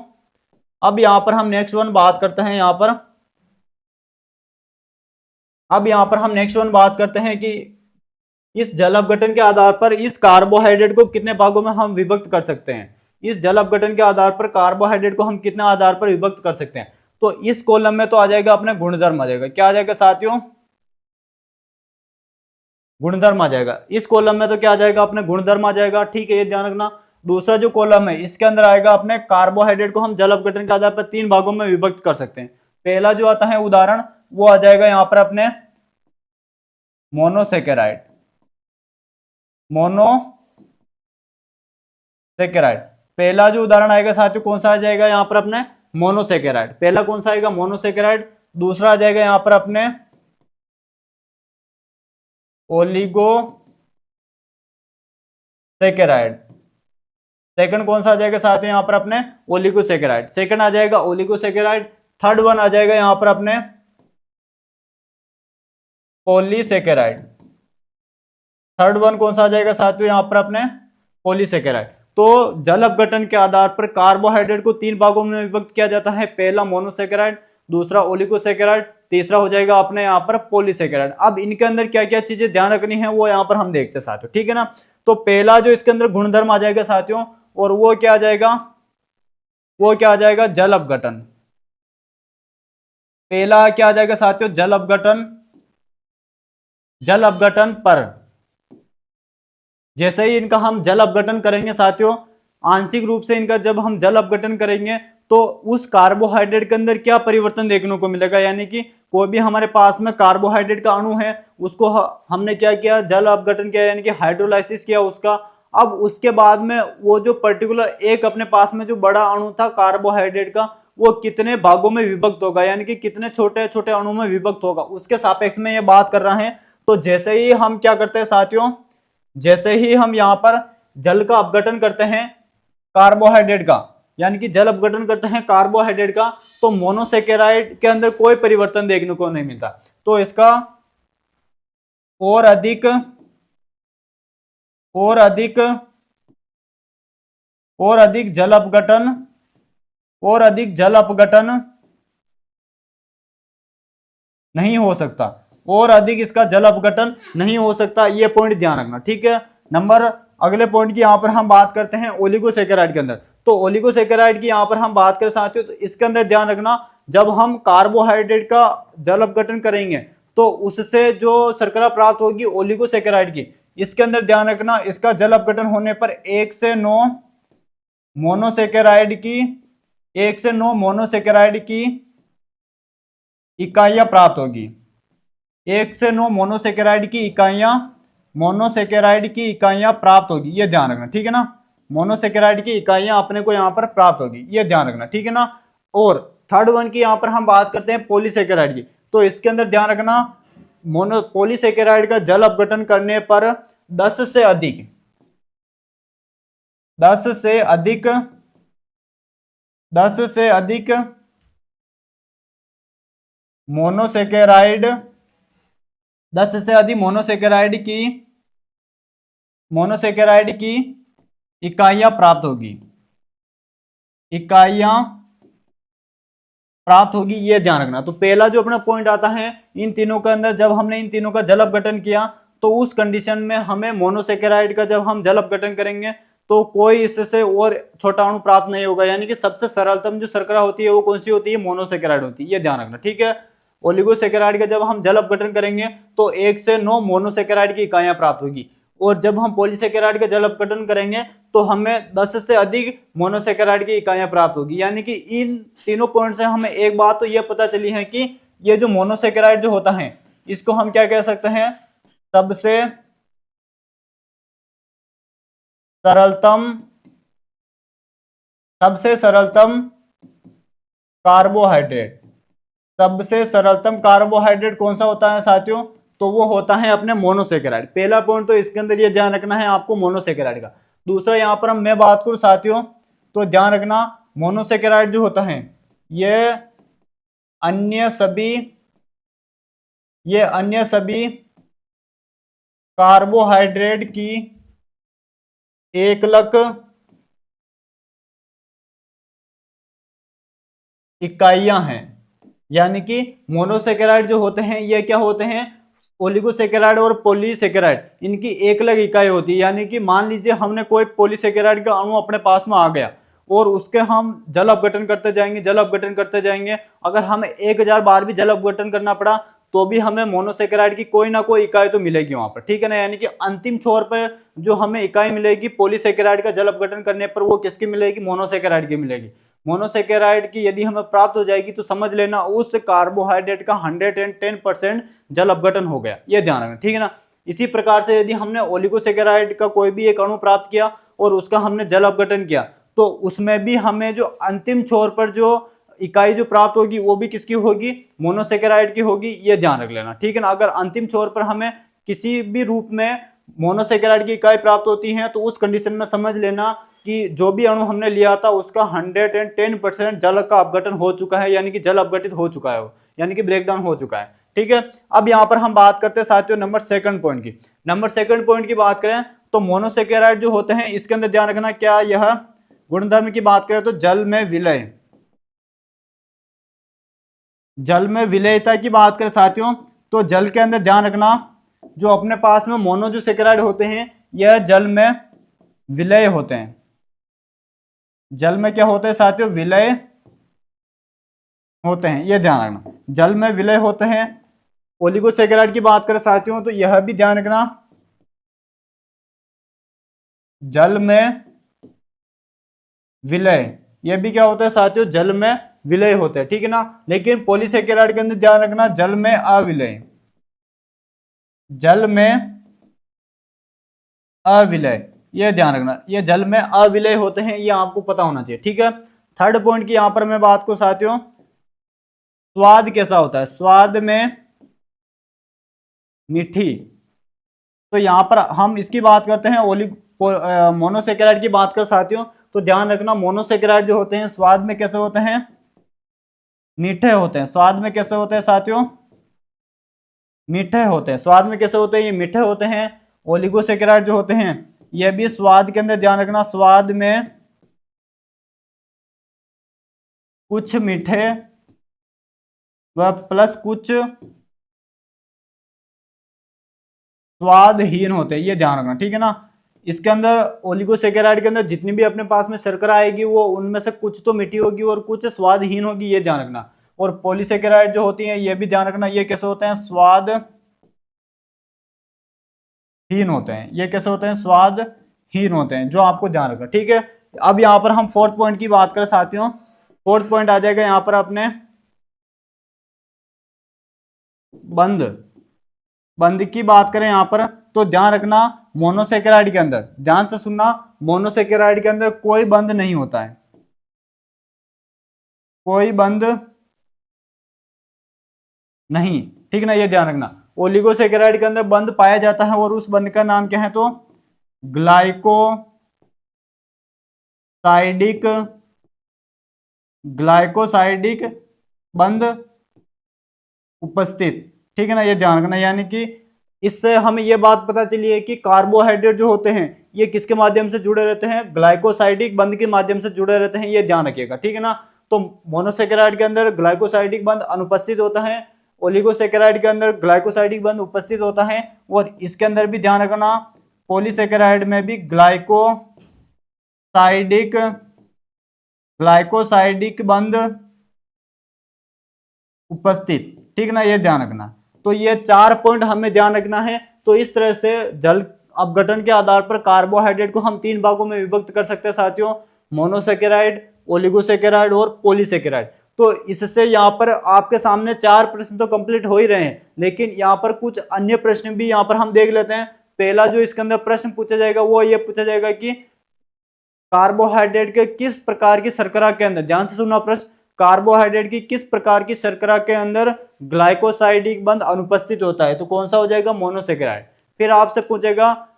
अब यहां पर हम नेक्स्ट वन बात करते हैं यहां पर, अब यहां पर हम नेक्स्ट वन बात करते हैं कि इस जल अपघटन के आधार पर इस कार्बोहाइड्रेट को कितने भागों में हम विभक्त कर सकते हैं। इस जल अपघटन के आधार पर कार्बोहाइड्रेट को हम कितने आधार पर विभक्त कर सकते हैं। तो इस कॉलम में तो आ जाएगा अपने गुणधर्म आ जाएगा। क्या आ जाएगा साथियों, गुणधर्म आ जाएगा। इस कॉलम में तो क्या आ जाएगा अपने गुणधर्म आ जाएगा, ठीक है, ये ध्यान रखना। दूसरा जो कॉलम है इसके अंदर आएगा अपने कार्बोहाइड्रेट को हम जल अपघटन के आधार पर 3 भागों में विभक्त कर सकते हैं। पहला जो आता है उदाहरण वो आ जाएगा यहाँ पर अपने मोनोसेकेराइड, मोनोसेकेराइड। पहला जो उदाहरण आएगा साथियों कौन सा आ जाएगा यहाँ पर अपने मोनोसेकेराइड। पहला कौन सा आएगा, मोनोसेकेराइड। दूसरा आ जाएगा यहाँ पर अपने ओलिगोसेकेराइड। सेकंड कौन सा आ जाएगा साथियों यहाँ पर अपने ओलिगोसेकेराइड। सेकंड आ जाएगा ओलिगोसेकेराइड। थर्ड वन आ जाएगा यहाँ पर अपने पॉलीसेकेराइड। थर्ड वन कौन सा आ जाएगा साथियों यहाँ पर अपने पॉलीसेकेराइड। तो जल अपघटन के आधार पर कार्बोहाइड्रेट को 3 भागों में विभक्त किया जाता है। पहला मोनोसेकेराइड, दूसरा ओलिगोसेकेराइड, तीसरा हो जाएगा अपने यहाँ पर पॉलीसेकेराइड। अब इनके अंदर क्या क्या चीजें ध्यान रखनी है वो यहाँ पर हम देखते हैं साथियों, ठीक है ना। तो पहला जो इसके अंदर गुणधर्म आ जाएगा साथियों, और वो क्या आ जाएगा, वो क्या आ जाएगा, जल अपघटन। पहला क्या आ जाएगा साथियों, जल अपघटन। जल अपघटन पर जैसे ही इनका हम जल अपघटन करेंगे साथियों, आंशिक रूप से इनका जब हम जल अपघटन करेंगे तो उस कार्बोहाइड्रेट के अंदर क्या परिवर्तन देखने को मिलेगा, यानी कि कोई भी हमारे पास में कार्बोहाइड्रेट का अणु है उसको हमने क्या किया, जल अपघटन किया, यानी कि हाइड्रोलाइसिस किया उसका। अब उसके बाद में वो जो पर्टिकुलर एक अपने पास में जो बड़ा अणु था कार्बोहाइड्रेट का वो कितने भागों में विभक्त होगा, यानी कि कितने छोटे छोटे अणु में विभक्त होगा, उसके सापेक्ष में ये बात कर रहे हैं। तो जैसे ही हम क्या करते हैं साथियों, जैसे ही हम यहां पर जल का अपघटन करते हैं कार्बोहाइड्रेट का, यानी कि जल अपघटन करते हैं कार्बोहाइड्रेट का, तो मोनोसेकेराइड के अंदर कोई परिवर्तन देखने को नहीं मिलता। तो इसका और अधिक और अधिक और अधिक जल अपघटन और अधिक जल अपघटन नहीं हो सकता, और अधिक इसका जल अपघटन नहीं हो सकता। ये पॉइंट ध्यान रखना, ठीक है। नंबर अगले पॉइंट की यहां पर हम बात करते हैं ओलिगोसेकेराइड के अंदर। तो ओलिगोसेकेराइड की यहां पर हम बात करें साथियों तो इसके अंदर ध्यान रखना, जब हम कार्बोहाइड्रेट का जल अपघटन करेंगे तो उससे जो शर्करा प्राप्त होगी ओलिगोसेकेराइड की, इसके अंदर ध्यान रखना इसका जल अपघटन होने पर 1 से 9 मोनोसेकेराइड की 1 से 9 मोनोसेकेराइड की इकाइयां प्राप्त होगी। 1 से 9 मोनोसेकेराइड की इकाइयां प्राप्त होगी, ये ध्यान रखना, ठीक है ना। मोनोसेकेराइड की इकाइयां अपने को यहां पर प्राप्त होगी, ये ध्यान रखना, ठीक है ना। और थर्ड वन की यहां पर हम बात करते हैं पॉलीसेकेराइड की। तो इसके अंदर ध्यान रखना पॉलीसेकेराइड का जल अपघटन करने पर 10 से अधिक 10 से अधिक 10 से अधिक मोनोसेकेराइड 10 से अधिक मोनोसेकेराइड की इकाइयां प्राप्त होगी ये ध्यान रखना। तो पहला जो अपना पॉइंट आता है इन तीनों के अंदर, जब हमने इन तीनों का जल अपघटन किया तो उस कंडीशन में हमें मोनोसेकेराइड का जब हम जल अपघटन करेंगे तो कोई इससे और छोटा अणु प्राप्त नहीं होगा, यानी कि सबसे सरलतम जो शर्करा होती है वो कौन सी होती है, मोनोसेकेराइड होती है, ये ध्यान रखना, ठीक है। ओलिगोसेकेराइड का जब हम जल अपघटन करेंगे तो 1 से 9 मोनोसेकेराइड की इकाइयां प्राप्त होगी, और जब हम पॉलीसेकेराइड का जल अपघटन करेंगे तो हमें 10 से अधिक मोनोसेकेराइड की इकाइयां प्राप्त होगी। यानी कि इन तीनों पॉइंट से हमें एक बात तो यह पता चली है कि ये जो मोनोसेकेराइड जो होता है इसको हम क्या कह सकते हैं, सबसे सरलतम कार्बोहाइड्रेट। सबसे सरलतम कार्बोहाइड्रेट कौन सा होता है साथियों, तो वो होता है अपने मोनोसेकेराइड। पहला पॉइंट तो इसके अंदर ये ध्यान रखना है आपको मोनोसेकेराइड का। दूसरा यहां पर मैं बात करूं साथियों तो ध्यान रखना मोनोसेकेराइड जो होता है ये अन्य सभी कार्बोहाइड्रेट की एकलक इकाइयां हैं। यानी कि मोनोसेकेराइड जो होते हैं ये क्या होते हैं, ओलिगोसेकेराइड और पॉलीसेकेराइड, इनकी एकलक इकाई होती है। यानी कि मान लीजिए हमने कोई पॉलीसेकेराइड का अणु अपने पास में आ गया और उसके हम जल अपघटन करते जाएंगे, अगर हमें 1000 बार भी जल अपघटन करना पड़ा तो भी हमें मोनोसेकेराइड की कोई ना कोई इकाई तो मिलेगी वहां पर, ठीक है ना। यानी कि अंतिम छोर पर जो हमें इकाई मिलेगी पॉलीसेकेराइड का जल अपघटन करने पर वो किसकी मिलेगी, मोनोसेकेराइड की मिलेगी। मोनोसेकेराइड की यदि हमें प्राप्त हो जाएगी तो समझ लेना उस कार्बोहाइड्रेट का 110% जल अपघटन हो गया, ये ध्यान रखना, ठीक है ना। इसी प्रकार से यदि हमने ओलिगोसेकेराइड का कोई भी एक अणु प्राप्त किया और उसका हमने जल अपघटन किया तो उसमें भी हमें जो अंतिम छोर पर जो इकाई जो प्राप्त होगी वो भी किसकी होगी, मोनोसेकेराइड की होगी, ये ध्यान रख लेना, ठीक है ना। अगर अंतिम छोर पर हमें किसी भी रूप में मोनोसेकेराइड की इकाई प्राप्त होती है तो उस कंडीशन में समझ लेना कि जो भी अणु हमने लिया था उसका 110% जल का अपघटन हो चुका है, यानी कि जल अपघटित हो चुका है, यानी कि ब्रेकडाउन हो चुका है, ठीक है। अब यहां पर हम बात करते हैं साथियों नंबर सेकंड पॉइंट की बात करें तो मोनोसेकेराइड जो होते हैं इसके अंदर ध्यान रखना क्या यह गुणधर्म की बात करें तो जल में विलयता की बात करें साथियों तो जल के अंदर ध्यान रखना जो अपने पास में मोनो जो सेकेराइड होते हैं यह जल में विलय होते हैं। जल में क्या होते हैं साथियों, विलय होते हैं, ये ध्यान रखना, जल में विलय होते हैं। ओलिगोसेकेराइड की बात करें साथियों तो यह भी ध्यान रखना जल में विलय, ये भी क्या होता है साथियों, जल में विलय होते हैं, ठीक है ना। लेकिन पॉलीसेकेराइड के अंदर ध्यान रखना जल में अविलय, ये ध्यान रखना, ये जल में अविलय होते हैं, ये आपको पता होना चाहिए, ठीक है। थर्ड पॉइंट की यहां पर मैं बात को साथियों स्वाद कैसा होता है, स्वाद में मीठी, तो यहां पर हम इसकी बात करते हैं मोनोसेकेराइड की बात कर साथियों तो ध्यान रखना मोनोसेकेराइड जो होते हैं स्वाद में कैसे होते हैं, मीठे होते हैं। स्वाद में कैसे होते हैं साथियों, मीठे होते हैं। स्वाद में कैसे होते हैं, ये मीठे होते हैं। ओलिगोसेकेराइड जो होते हैं ये भी स्वाद के अंदर ध्यान रखना स्वाद में कुछ मीठे व प्लस कुछ स्वादहीन होते हैं, ये ध्यान रखना, ठीक है ना। इसके अंदर ओलिगोसेकेराइड के अंदर जितनी भी अपने पास में शर्करा आएगी वो उनमें से कुछ तो मीठी होगी और कुछ स्वादहीन होगी, ये ध्यान रखना। और पॉलीसेकेराइड जो होती हैं ये भी ध्यान रखना ये कैसे होते हैं, स्वादहीन होते हैं, ये कैसे होते हैं, स्वादहीन होते हैं, जो आपको ध्यान रखना, ठीक है। अब यहाँ पर हम फोर्थ पॉइंट की बात करें साथियों, फोर्थ पॉइंट आ जाएगा यहाँ पर अपने बंध की बात करें यहां पर तो ध्यान रखना मोनोसेकेराइड के अंदर, ध्यान से सुनना, मोनोसेकेराइड के अंदर कोई बंध नहीं होता है, कोई बंध नहीं, ठीक ना, ये ध्यान रखना। ओलिगोसेकेराइड के अंदर बंध पाया जाता है और उस बंध का नाम क्या है, तो ग्लाइकोसाइडिक ग्लाइकोसाइडिक बंध उपस्थित, ठीक है ना, ये ध्यान रखना। यानी कि इससे हमें ये बात पता चली है कि कार्बोहाइड्रेट जो होते हैं ये किसके माध्यम से जुड़े रहते हैं, ग्लाइकोसाइडिक बंध के माध्यम से जुड़े रहते हैं, ये ध्यान रखिएगा, ठीक है ना। तो मोनोसेकेराइड के अंदर ग्लाइकोसाइडिक बंध अनुपस्थित होता है, ओलिगोसेकेराइड के अंदर ग्लाइकोसाइडिक बंध उपस्थित होता है, और इसके अंदर भी ध्यान रखना पॉलीसेकेराइड में भी ग्लाइकोसाइडिक बंध उपस्थित, ठीक ना, ये ध्यान रखना। तो ये 4 पॉइंट हमें ध्यान रखना है। तो इस तरह से जल अपघटन के आधार पर कार्बोहाइड्रेट को हम 3 भागों में विभक्त कर सकते हैं साथियों, मोनोसेकेराइड, ओलिगोसेकेराइड और पॉलीसेकेराइड। तो इससे यहाँ पर आपके सामने 4 प्रश्न तो कंप्लीट हो ही रहे हैं, लेकिन यहाँ पर कुछ अन्य प्रश्न भी यहाँ पर हम देख लेते हैं। पहला जो इसके अंदर प्रश्न पूछा जाएगा वो ये पूछा जाएगा कि कार्बोहाइड्रेट के किस प्रकार की शर्करा के अंदर, ध्यान से सुनना प्रश्न, कार्बोहाइड्रेट की किस प्रकार की शर्करा के अंदर ग्लाइकोसाइडिक बंध अनुपस्थित होता है, तो कौन सा हो जाएगा, मोनोसेकेराइड। फिर आपसे पूछेगा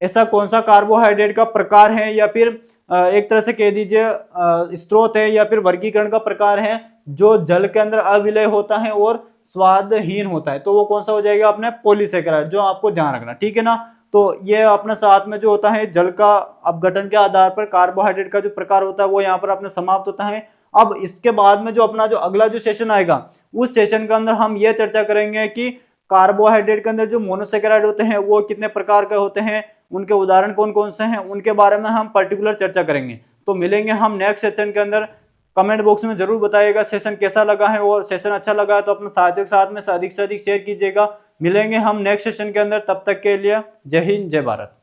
ऐसा कौन सा कार्बोहाइड्रेट का प्रकार है, या फिर एक तरह से कह दीजिए स्रोत है या फिर वर्गीकरण का प्रकार है जो जल के अंदर अविलय होता है और स्वादहीन होता है, तो वो कौन सा हो जाएगा अपने पॉलीसेकेराइड, जो आपको ध्यान रखना, ठीक है ना। तो ये अपने साथ में जो होता है जल का अपघटन के आधार पर कार्बोहाइड्रेट का जो प्रकार होता है वो यहाँ पर अपने समाप्त होता है। अब इसके बाद में जो अपना जो अगला जो सेशन आएगा उस सेशन के अंदर हम ये चर्चा करेंगे कि कार्बोहाइड्रेट के अंदर जो मोनोसेकेराइड होते हैं वो कितने प्रकार के होते हैं, उनके उदाहरण कौन कौन से हैं, उनके बारे में हम पर्टिकुलर चर्चा करेंगे। तो मिलेंगे हम नेक्स्ट सेशन के अंदर। कमेंट बॉक्स में जरूर बताइएगा सेशन कैसा लगा है, और सेशन अच्छा लगा है तो अपने साथियों के साथ में अधिक से अधिक शेयर कीजिएगा। मिलेंगे हम नेक्स्ट सेशन के अंदर, तब तक के लिए जय हिंद जय भारत।